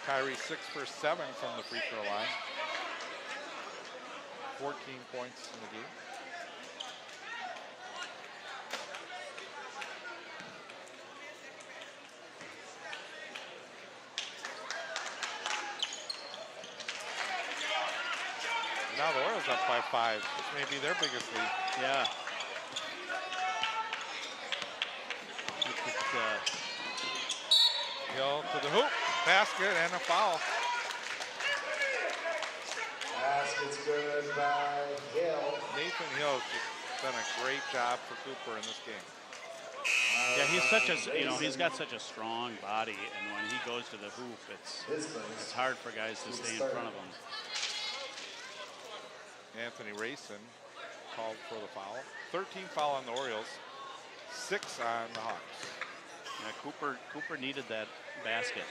Kyrie 6 for 7 from the free throw line. 14 points in the game. Now the Orioles up by 5. This may be their biggest lead. Yeah. Hill to the hoop, basket, and a foul. Basket's good by Hill. Nathan Hill's just done a great job for Cooper in this game. Yeah, he's such a, you know, he's got such a strong body, and when he goes to the hoop, it's hard for guys to stay in front of him. Anthony Rayson called for the foul. 13 foul on the Orioles, 6 on the Hawks. Yeah, Cooper needed that basket.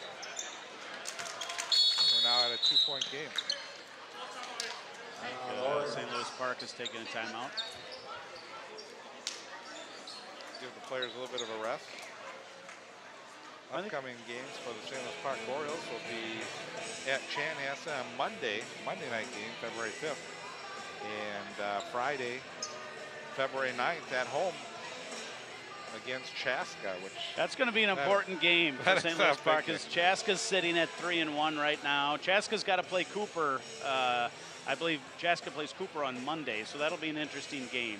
We're now at a 2-point game. St. Louis Park is taking a timeout. Give the players a little bit of a rest. Upcoming games for the St. Louis Park Orioles will be at Chanhassen on Monday night game, February 5th. And Friday, February 9th at home against Chaska, which... That's going to be an important game for St. Louis Park, because Chaska's sitting at 3-1 right now. Chaska's got to play Cooper. I believe Chaska plays Cooper on Monday, so that'll be an interesting game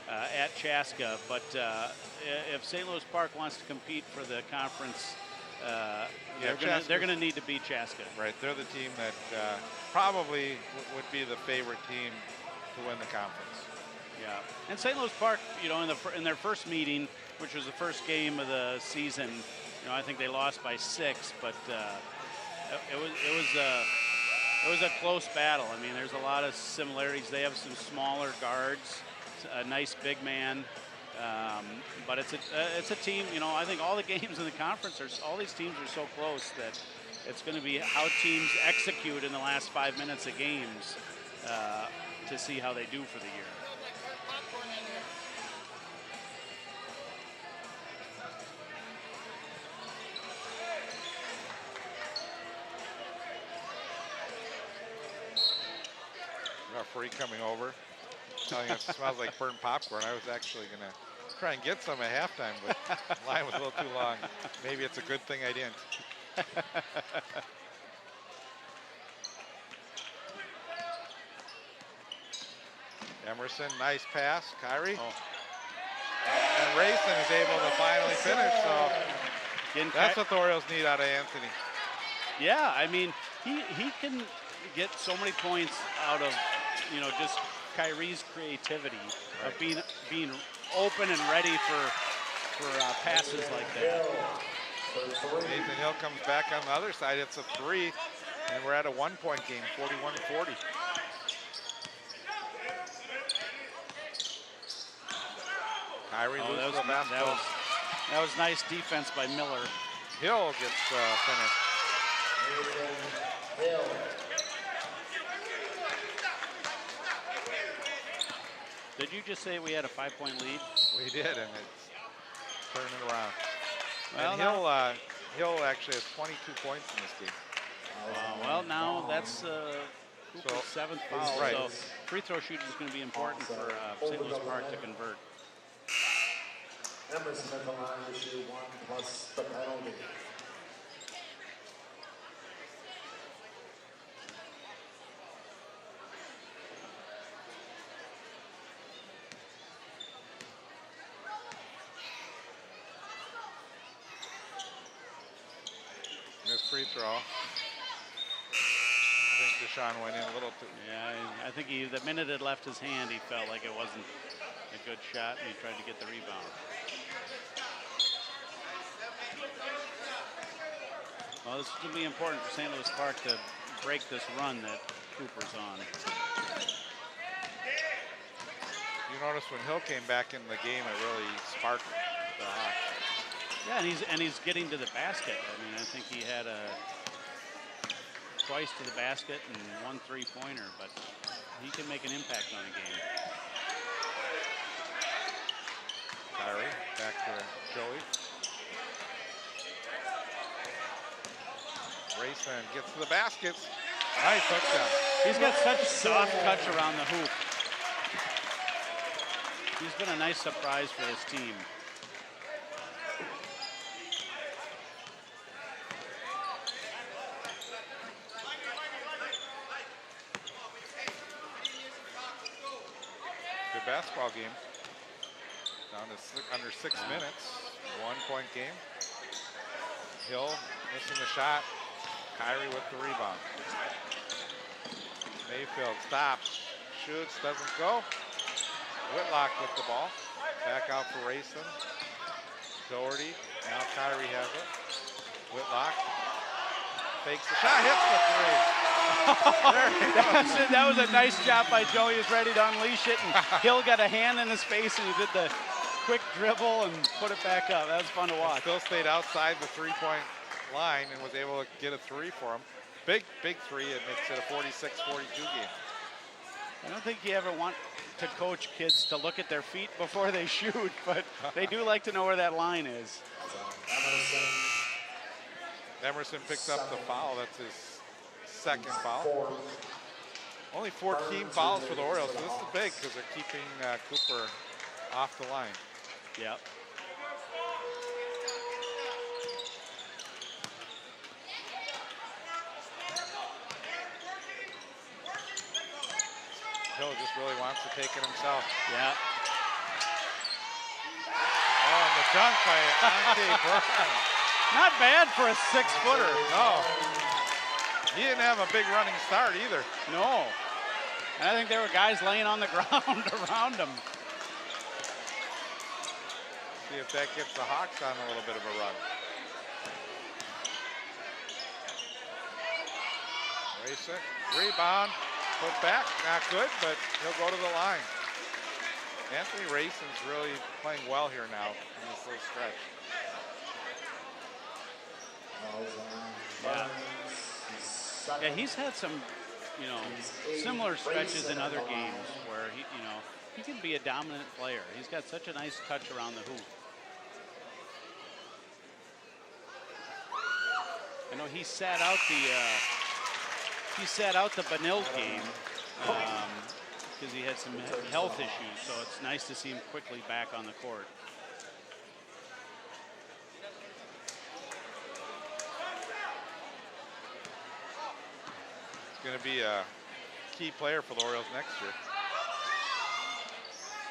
at Chaska. But if St. Louis Park wants to compete for the conference, they're going to need to beat Chaska. Right, they're the team that probably would be the favorite team to win the conference. Yeah, and St. Louis Park, you know, in their first meeting, which was the first game of the season, you know, I think they lost by 6, but it was a close battle. I mean, there's a lot of similarities. They have some smaller guards, a nice big man. But it's a team. You know, I think all the games in the conference all these teams are so close that it's going to be how teams execute in the last 5 minutes of games to see how they do for the year. Referee coming over, telling us it smells like burnt popcorn. I was actually going to try and get some at halftime, but the line was a little too long. Maybe it's a good thing I didn't. Emerson, nice pass. Kyrie. Oh. And Rayson is able to finally finish. So that's what the Orioles need out of Anthony. Yeah, I mean, he can get so many points out of, you know, just Kyrie's creativity of being open and ready for passes like that. Nathan Hill comes back on the other side. It's a 3, and we're at a 1-point game, 41-40. Kyrie loses the basketball. That was nice defense by Miller. Hill gets finished. Did you just say we had a 5-point lead? We did, and it's turning it around. Well, and Hill actually has 22 points in this game. Well, now that's Cooper's 7th foul, right. so free throw shooting is going to be important for St. Louis Park to convert. Emerson at the line to shoot 1 plus the penalty. Missed free throw. I think Deshaun went in a little too. Yeah, I think the minute it left his hand, he felt like it wasn't a good shot, and he tried to get the rebound. Well, this is going to be important for St. Louis Park to break this run that Cooper's on. You notice when Hill came back in the game, it really sparked the Hawks. Yeah, and he's getting to the basket. I mean, I think he had twice to the basket and 1 3-pointer, but he can make an impact on a game. Kyrie, back to Joey. Rayson gets to the baskets. Nice hook shot. He's got such soft touch around the hoop. He's been a nice surprise for this team. Good basketball game. Down to under 6 minutes. 1-point game. Hill missing the shot. Kyrie with the rebound. Mayfield stops, shoots, doesn't go. Whitlock with the ball. Back out for Rayson. Doherty. Now Kyrie has it. Whitlock fakes the shot, hits the 3. That was a nice job by Joey. He was ready to unleash it, and Hill got a hand in his face, and he did the quick dribble and put it back up. That was fun to watch. Still stayed outside the 3-point line and was able to get a 3 for him. Big 3. It makes it a 46-42 game. I don't think you ever want to coach kids to look at their feet before they shoot, but they do like to know where that line is. Emerson picks up the foul. That's his 2nd foul. Only 14 fouls for the Orioles, so this is big because they're keeping Cooper off the line. Yep. Hill just really wants to take it himself. Yeah. Oh, and the dunk by Ante Burns. Not bad for a 6-footer. No. He didn't have a big running start either. No. And I think there were guys laying on the ground around him. See if that gets the Hawks on a little bit of a run. Rayson, rebound, put back, not good, but he'll go to the line. Anthony Rayson's really playing well here now in this little stretch. Yeah, he's had some, you know, similar stretches in other games where he, you know, he can be a dominant player. He's got such a nice touch around the hoop. I know he sat out the Benilde game because he had some health issues. So it's nice to see him quickly back on the court. Going to be a key player for the Orioles next year.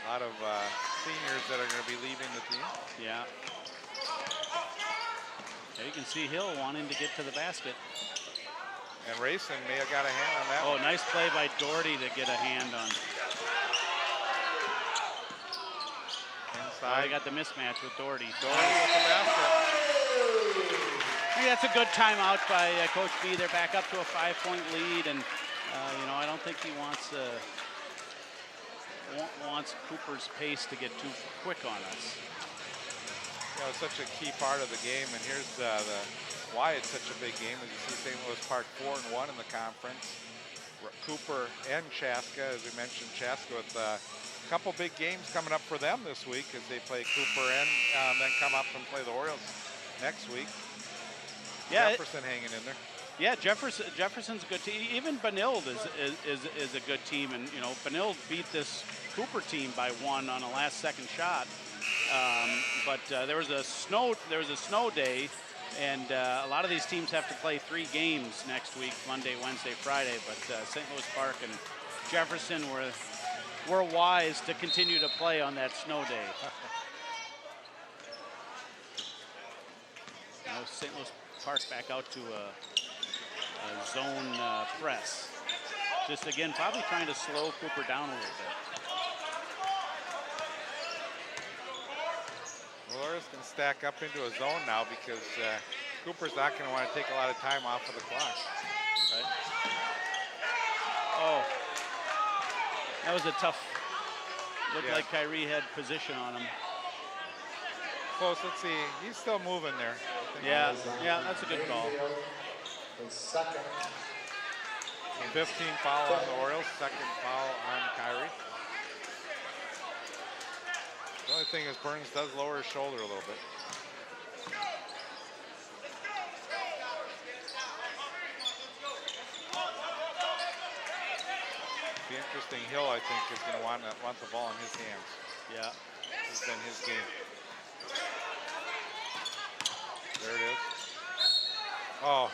A lot of seniors that are going to be leaving the team. Yeah. You can see Hill wanting to get to the basket. And Rayson may have got a hand on that. Oh, nice play by Doherty to get a hand on. Inside. They got the mismatch with Doherty. Doherty with the basket. I think that's a good timeout by Coach B. They're back up to a 5-point lead, and you know, I don't think he wants Cooper's pace to get too quick on us. You know, it's such a key part of the game, and here's why it's such a big game. As you see, St. Louis Park 4-1 in the conference. Cooper and Chaska, as we mentioned, Chaska with a couple big games coming up for them this week as they play Cooper and then come up and play the Orioles next week. Yeah, Jefferson hanging in there. Yeah, Jefferson's a good team. Even Benilde is a good team, and you know, Benilde beat this Cooper team by 1 on a last-second shot. But there was a snow day, and a lot of these teams have to play 3 games next week: Monday, Wednesday, Friday. But St. Louis Park and Jefferson were wise to continue to play on that snow day. You know, St. Louis Park back out to a zone press. Just again, probably trying to slow Cooper down a little bit. Well, Orioles can stack up into a zone now because Cooper's not going to want to take a lot of time off of the clock. Right? Oh, that was a tough. Looked like Kyrie had position on him. Close. Let's see. He's still moving there. Yeah, that's a good call. 15 foul on the Orioles, 2nd foul on Kyrie. The only thing is Burns does lower his shoulder a little bit. Be interesting. Hill, I think, is going to want the ball in his hands. Yeah. This has been his game. There it is. Oh.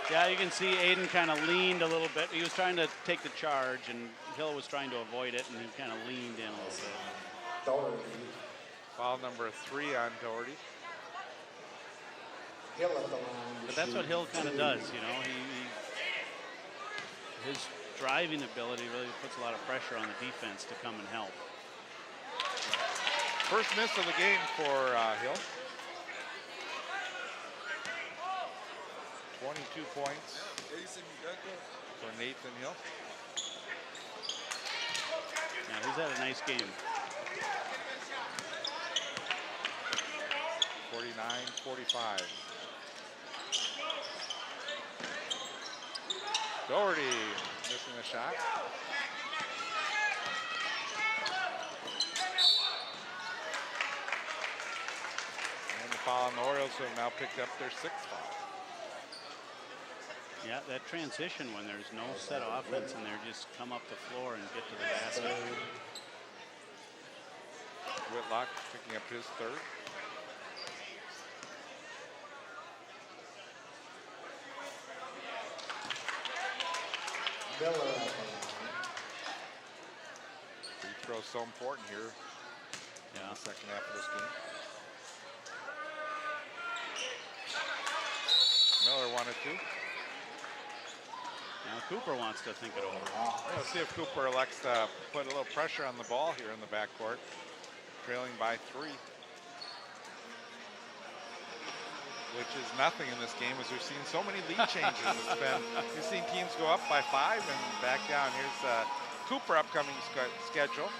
Yeah, you can see Aiden kind of leaned a little bit. He was trying to take the charge, and Hill was trying to avoid it, and he kind of leaned in a little bit. Doherty. Foul number 3 on Doherty. Hill at the line. But that's what Hill kind of does, you know. His driving ability really puts a lot of pressure on the defense to come and help. First miss of the game for Hill. 22 points for Nathan Hill. Yeah, he's had a nice game. 49-45. Doherty missing a shot. And the foul on the Orioles, who have now picked up their 6th foul. Yeah, that transition when there's no set offense and they're just come up the floor and get to the basket. Whitlock picking up his 3rd. Miller at the line. Free throw so important here in the second half of this game. Miller wanted to. Now Cooper wants to think it over. Let's see if Cooper elects to put a little pressure on the ball here in the backcourt. Trailing by 3. Which is nothing in this game, as we've seen so many lead changes. We've seen teams go up by 5 and back down. Here's Cooper upcoming schedule.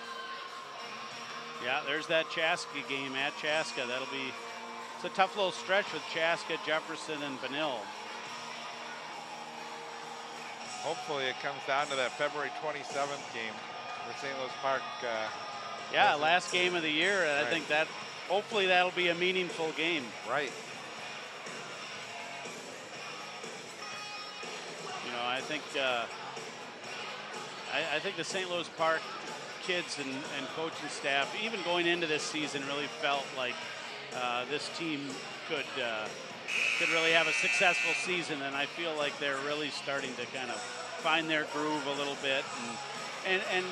Yeah, there's that Chaska game at Chaska. It's a tough little stretch with Chaska, Jefferson, and Benil. Hopefully it comes down to that February 27th game where St. Louis Park. Yeah, last game of the year. And I think that hopefully that'll be a meaningful game. Right. You know, I think the St. Louis Park kids and coaching staff, even going into this season, really felt like this team could really have a successful season, and I feel like they're really starting to kind of find their groove a little bit and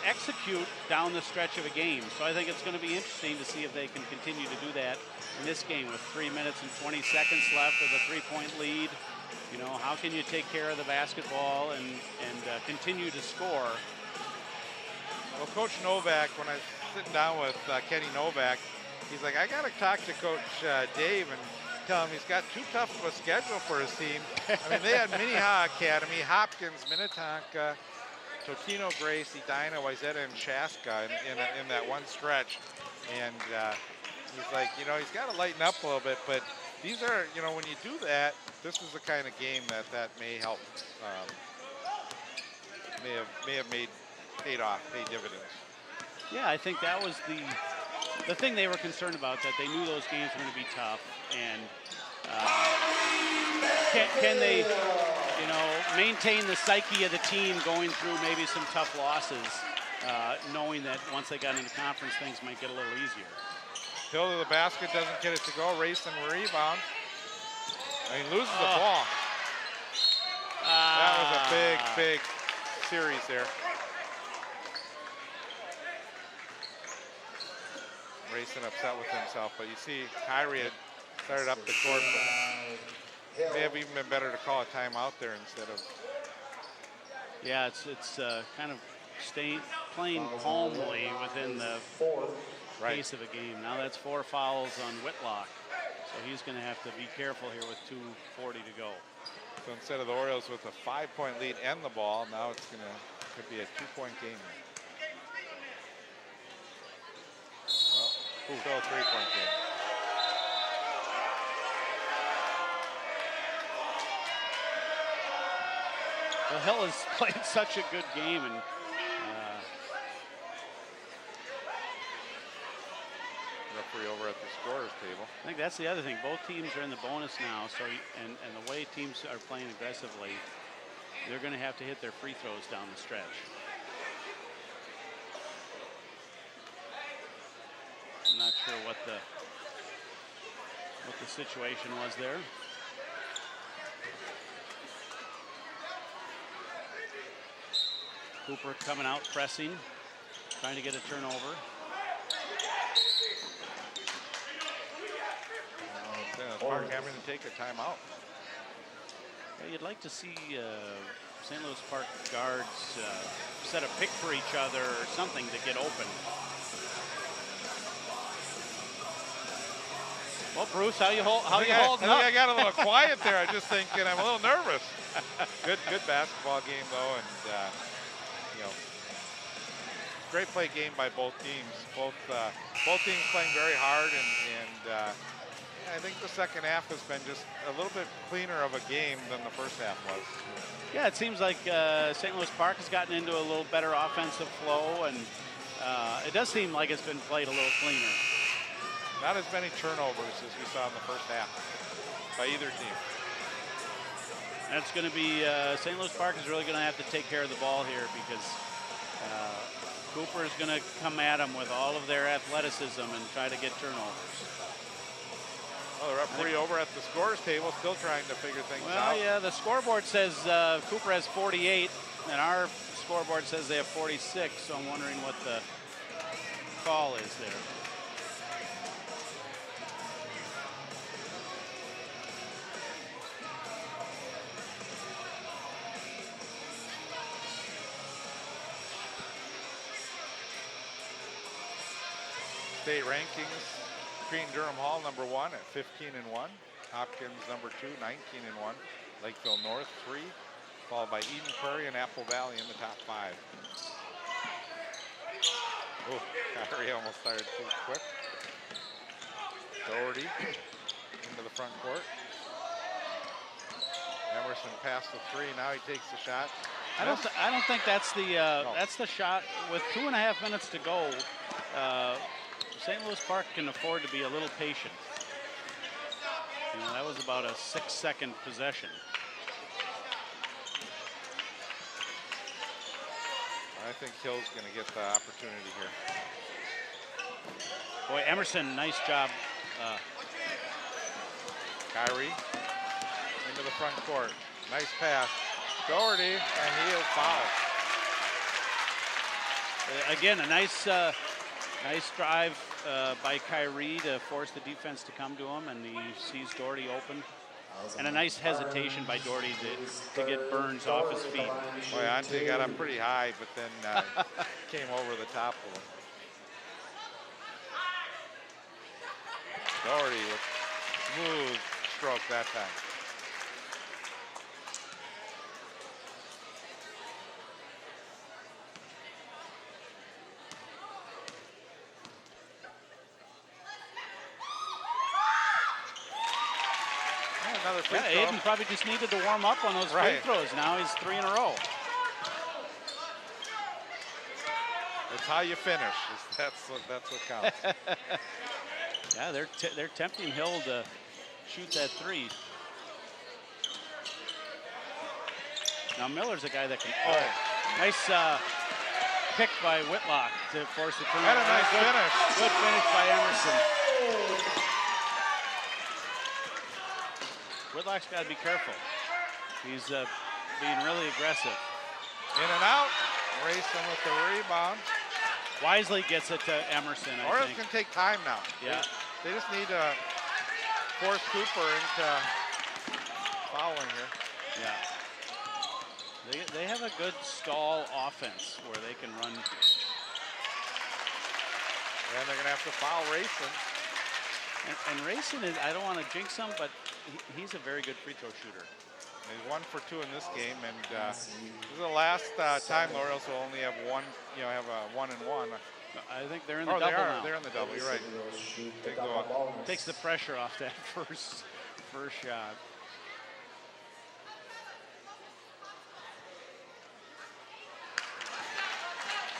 execute down the stretch of a game. So I think it's going to be interesting to see if they can continue to do that in this game with 3 minutes and 20 seconds left with a 3-point lead. You know, how can you take care of the basketball and continue to score? Well, Coach Novak, when I was sitting down with Kenny Novak, he's like, I got to talk to Coach Dave and tell him he's got too tough of a schedule for his team. I mean, they had Minnehaha Academy, Hopkins, Minnetonka, Totino, Gracie, Edina, Wayzata, and Chaska in that one stretch. And he's like, you know, he's got to lighten up a little bit. But these are, you know, when you do that, this is the kind of game that may help, may have paid dividends. Yeah, I think that was the thing they were concerned about, that they knew those games were going to be tough, and can they, you know, maintain the psyche of the team going through maybe some tough losses, knowing that once they got into conference, things might get a little easier. Hill to the basket, doesn't get it to go. Racing rebound. I mean, loses the ball. That was a big series there. Racing upset with himself, but you see Kyrie had started up the court, but may have even been better to call a timeout there instead of. Yeah, it's kind of playing calmly within the pace of a game. Now that's 4 fouls on Whitlock, so he's going to have to be careful here with 2:40 to go. So instead of the Orioles with a 5-point lead and the ball, now it's could be a 2-point game. Well, still a 3-point game. Well, Hill has played such a good game, and referee over at the scorer's table. I think that's the other thing. Both teams are in the bonus now, so and the way teams are playing aggressively, they're going to have to hit their free throws down the stretch. I'm not sure what the situation was there. Cooper coming out, pressing, trying to get a turnover. Park having to take a timeout. Yeah, you'd like to see St. Louis Park guards set a pick for each other or something to get open. Well, Bruce, how you holding up? I got a little quiet there. I'm just thinking I'm a little nervous. Good basketball game though, and you know, great play game by both teams. Both teams playing very hard, and I think the second half has been just a little bit cleaner of a game than the first half was. Yeah, it seems like St. Louis Park has gotten into a little better offensive flow, and it does seem like it's been played a little cleaner. Not as many turnovers as we saw in the first half by either team. That's going to be, St. Louis Park is really going to have to take care of the ball here, because Cooper is going to come at them with all of their athleticism and try to get turnovers. Well, the referee over at the scorer's table still trying to figure things out. Well, yeah, the scoreboard says Cooper has 48, and our scoreboard says they have 46, so I'm wondering what the call is there. State rankings, Cretin-Durham Hall #1 at 15-1. Hopkins #2, 19-1. Lakeville North 3, followed by Eden Prairie and Apple Valley in the top 5. Oh, Kyrie almost started too quick. Doherty into the front court. Emerson passed the three. Now he takes the shot. I don't think that's the that's the shot. With 2.5 minutes to go, St. Louis Park can afford to be a little patient. You know, that was about a 6-second possession. I think Hill's going to get the opportunity here. Boy, Emerson, nice job. Kyrie into the front court. Nice pass. Doherty, and he is fouled. Again, a nice drive by Kyrie to force the defense to come to him, and he sees Doherty open. And a nice hesitation by Doherty to get Burns off his feet. Boy, Ante got up pretty high, but then came over the top of him. Doherty with smooth stroke that time. Another free throw. Aiden probably just needed to warm up on those free throws. Now he's 3 in a row. It's how you finish. That's what counts. Yeah, they're tempting Hill to shoot that three. Now Miller's a guy that can. Oh, nice pick by Whitlock to force the three. Had a nice finish. Good finish by Emerson. Whitlock's got to be careful. He's being really aggressive. In and out. Racing with the rebound. Wisely gets it to Emerson, I Orioles think. can take time now. Yeah. They just need to force Cooper into fouling here. Yeah. They have a good stall offense where they can run. And they're going to have to foul Racing. And Racing is, I don't want to jinx him, but he's a very good free throw shooter. He's 1 for 2 in this game, and this is the last time the Orioles will only have one, have a 1 and 1. I think they're in the double now. They're in the double. You're right. They go up. Takes the pressure off that first shot.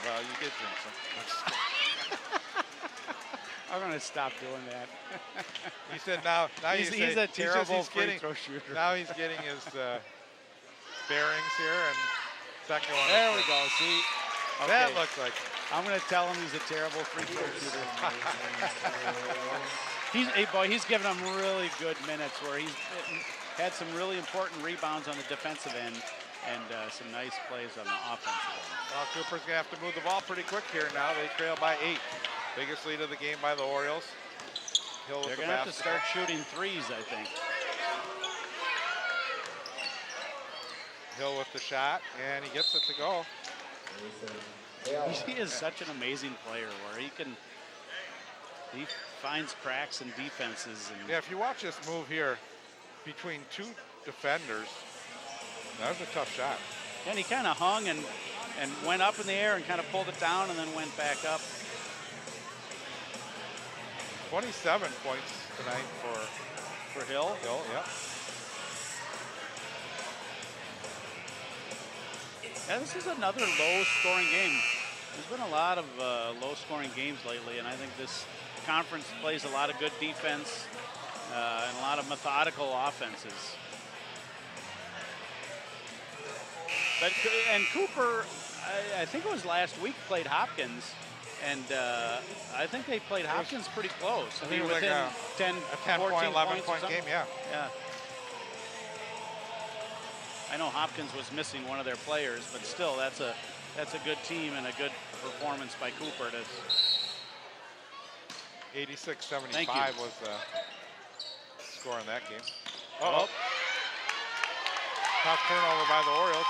Well, you did jinx him. I'm going to stop doing that. He said now he's a terrible free throw shooter. Now he's getting his bearings here, and second one. There we go. See, okay. That looks like. I'm going to tell him he's a terrible free throw shooter. He's given them really good minutes where he's had some really important rebounds on the defensive end and some nice plays on the offensive end. Well, Cooper's going to have to move the ball pretty quick here now. They trail by 8. Biggest lead of the game by the Orioles. Hill They're going to have to start shooting threes, I think. Hill with the shot, and he gets it to go. He is such an amazing player where he finds cracks in defenses. And yeah, if you watch this move here between 2 defenders, that was a tough shot. And he kind of hung and went up in the air and kind of pulled it down and then went back up. 27 points tonight for Hill. Yep. Yeah, this is another low-scoring game. There's been a lot of low-scoring games lately, and I think this conference plays a lot of good defense and a lot of methodical offenses. And Cooper, I think it was last week, played Hopkins. And I think they played Hopkins pretty close. I think it was within like a 10, 11 points point game, yeah. I know Hopkins was missing one of their players, but still, that's a good team and a good performance by Cooper. 86-75 was the score in that game. Uh-oh. Tough turnover by the Orioles.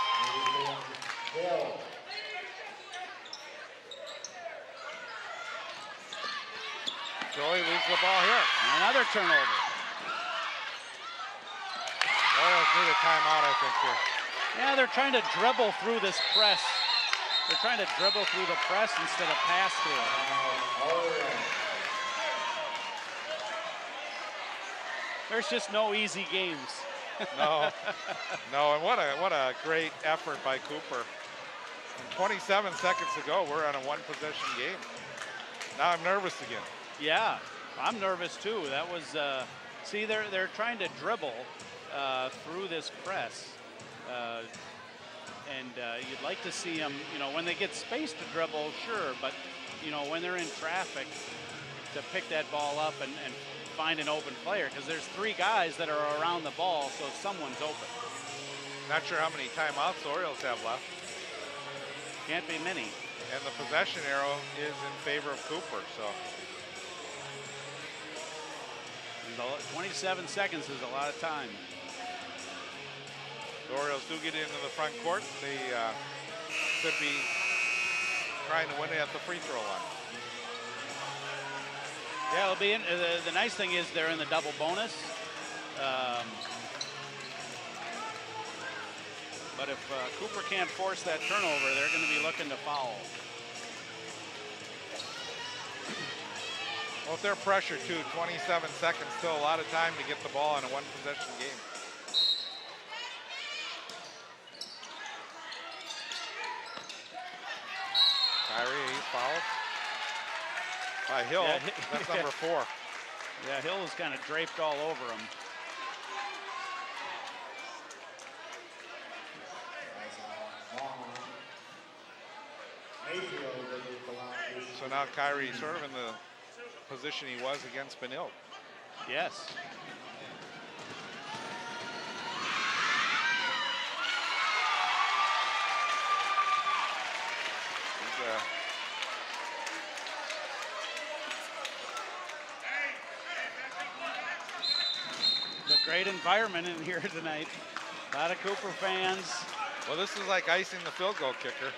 Joey leaves the ball here. Another turnover. Orioles need a timeout, I think, here. Yeah, they're trying to dribble through this press They're trying to dribble through the press instead of pass through it. There's just no easy games. No, no, and what a great effort by Cooper. And 27 seconds to go, we're on a one-possession game. Now I'm nervous again. Yeah, I'm nervous too. That was, see, they're trying to dribble through this press. And you'd like to see them, you know, when they get space to dribble, sure, but, you know, when they're in traffic, to pick that ball up and find an open player, because there's 3 guys that are around the ball, so someone's open. Not sure how many timeouts the Orioles have left. Can't be many. And the possession arrow is in favor of Cooper, so. 27 seconds is a lot of time. The Orioles do get into the front court. They could be trying to win it at the free throw line. Yeah, it'll be the nice thing is they're in the double bonus. But if Cooper can't force that turnover, they're going to be looking to foul. Well, if they're pressured too, 27 seconds, still a lot of time to get the ball in a one-possession game. Kyrie, he's fouled by Hill. Yeah, That's number 4. Yeah, Hill is kind of draped all over him. So now Kyrie sort of in the position he was against Benil. Yes. It's a great environment in here tonight. A lot of Cooper fans. Well, this is like icing the field goal kicker.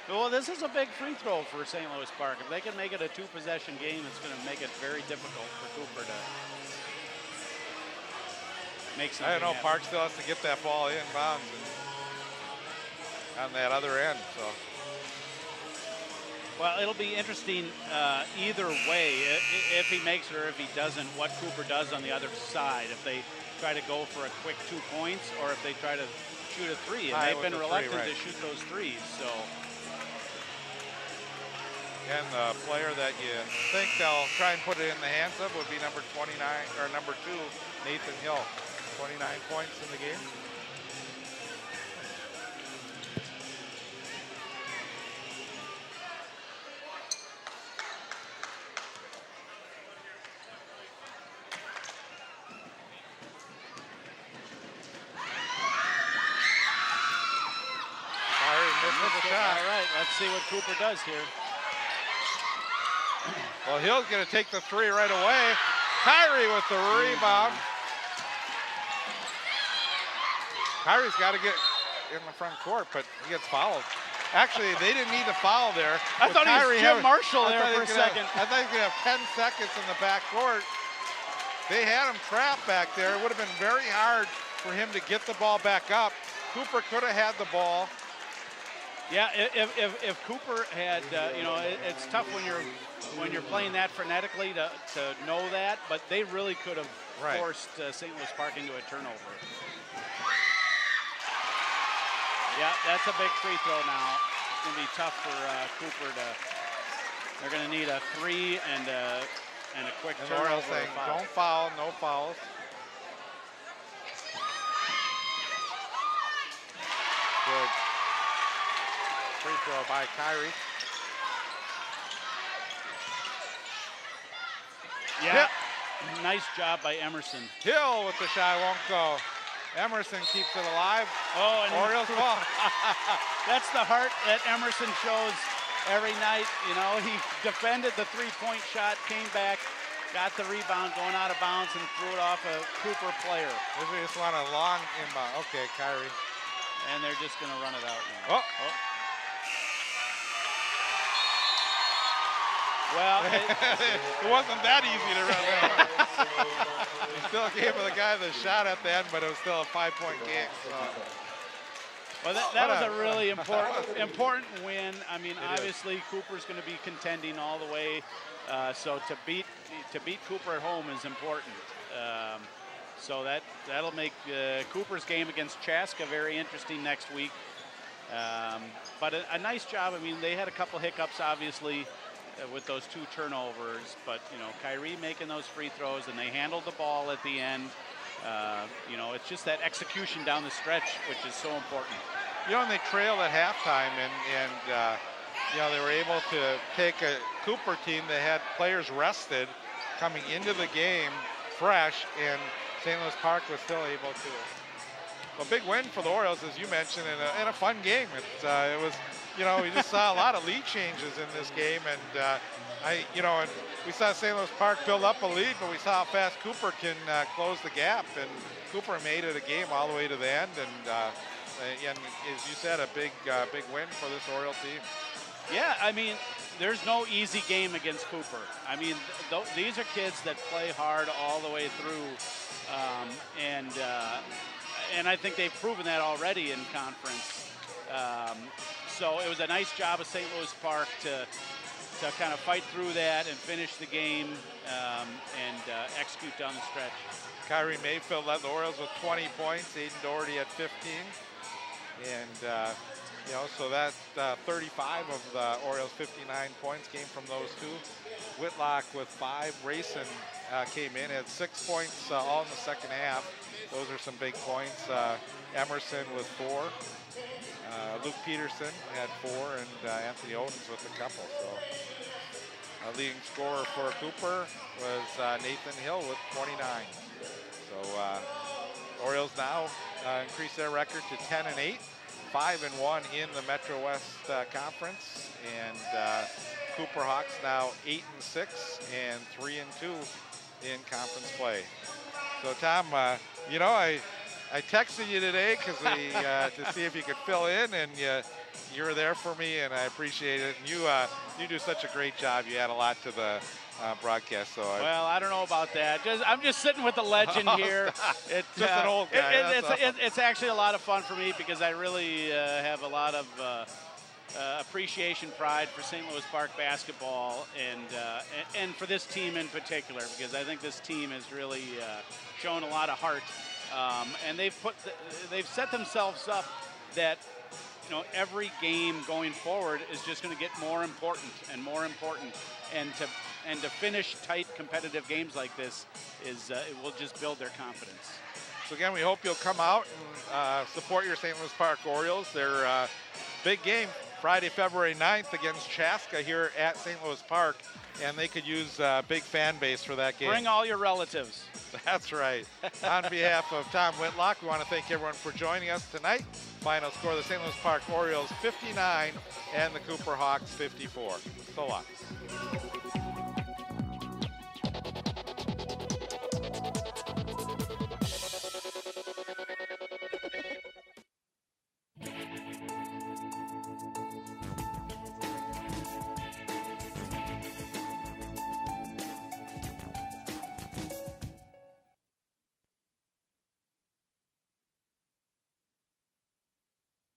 Well, this is a big free throw for St. Louis Park. If they can make it a 2-possession game, it's going to make it very difficult for Cooper to make something I don't know, happen. Park still has to get that ball in bounds on that other end, so. Well, it'll be interesting either way, if he makes it or if he doesn't, what Cooper does on the other side. If they try to go for a quick 2 points or if they try to shoot a 3. And they've been reluctant to shoot those 3s, so. And the player that you think they'll try and put it in the hands of would be number 29, or number 2, Nathan Hill. 29 points in the game. All right, let's see what Cooper does here. Well, Hill's going to take the 3 right away. Kyrie with the rebound. Kyrie's got to get in the front court, but he gets fouled. Actually, they didn't need to foul there. I thought he was Jim Marshall there for a second. I thought he was going to have 10 seconds in the back court. They had him trapped back there. It would have been very hard for him to get the ball back up. Cooper could have had the ball. Yeah, if Cooper had, you know, it's tough when you're playing that frenetically to know that, but they really could have forced St. Louis Park into a turnover. Yeah, that's a big free throw now. It's going to be tough for Cooper to. They're going to need a 3 and a quick turnover. Saying, don't foul, no fouls. Good. Free throw by Kyrie. Yeah, nice job by Emerson. Hill with the shot, won't go. Emerson keeps it alive. Oh, and Orioles ball. That's the heart that Emerson shows every night. You know, he defended the 3-point shot, came back, got the rebound going out of bounds, and threw it off a Cooper player. We just want a long inbound. Okay, Kyrie. And they're just going to run it out now. Oh. Well, it wasn't that easy to run out. He still gave the guy the shot at the end, but it was still a 5-point game. So. Well, that was a really important win. I mean, obviously Cooper's going to be contending all the way, so to beat Cooper at home is important. So that'll make Cooper's game against Chaska very interesting next week. But a nice job. I mean, they had a couple hiccups, obviously, with those 2 turnovers. But, you know, Kyrie making those free throws, and they handled the ball at the end. You know, it's just that execution down the stretch, which is so important. You know, and they trailed at halftime, and you know, they were able to take a Cooper team that had players rested coming into the game fresh, and St. Louis Park was still able to. A big win for the Orioles, as you mentioned, and a fun game. It was, you know, we just saw a lot of lead changes in this game, and you know, and we saw St. Louis Park build up a lead, but we saw how fast Cooper can close the gap, and Cooper made it a game all the way to the end, and as you said, a big win for this Oriole team. Yeah, I mean, there's no easy game against Cooper. I mean, these are kids that play hard all the way through, and I think they've proven that already in conference. So it was a nice job of St. Louis Park to kind of fight through that and finish the game and execute down the stretch. Kyrie Mayfield led the Orioles with 20 points, Aiden Doherty at 15. And, you know, so that 35 of the Orioles' 59 points came from those 2. Whitlock with 5. Rayson came in at 6 points all in the second half. Those are some big points. Emerson with 4. Luke Peterson had 4, and Anthony Odens with a couple. So leading scorer for Cooper was Nathan Hill with 29. So Orioles now increase their record to 10-8, 5-1 in the Metro West Conference, and Cooper Hawks now 8-6 and 3-2 in conference play. So Tom, you know, I texted you today because to see if you could fill in, and you were there for me, and I appreciate it. And you do such a great job. You add a lot to the broadcast. So well, I don't know about that. I'm just sitting with the legend here. It's just an old guy. It's actually a lot of fun for me because I really have a lot of appreciation, pride for St. Louis Park basketball, and for this team in particular, because I think this team has really shown a lot of heart, and they've set themselves up that, you know, every game going forward is just going to get more important and more important, and to finish tight competitive games like this is it will just build their confidence. So again, we hope you'll come out and support your St. Louis Park Orioles. Their big game Friday, February 9th against Chaska here at St. Louis Park, and they could use a big fan base for that game. Bring all your relatives. That's right. On behalf of Tom Whitlock, we want to thank everyone for joining us tonight. Final score, the St. Louis Park Orioles 59 and the Cooper Hawks 54. So long.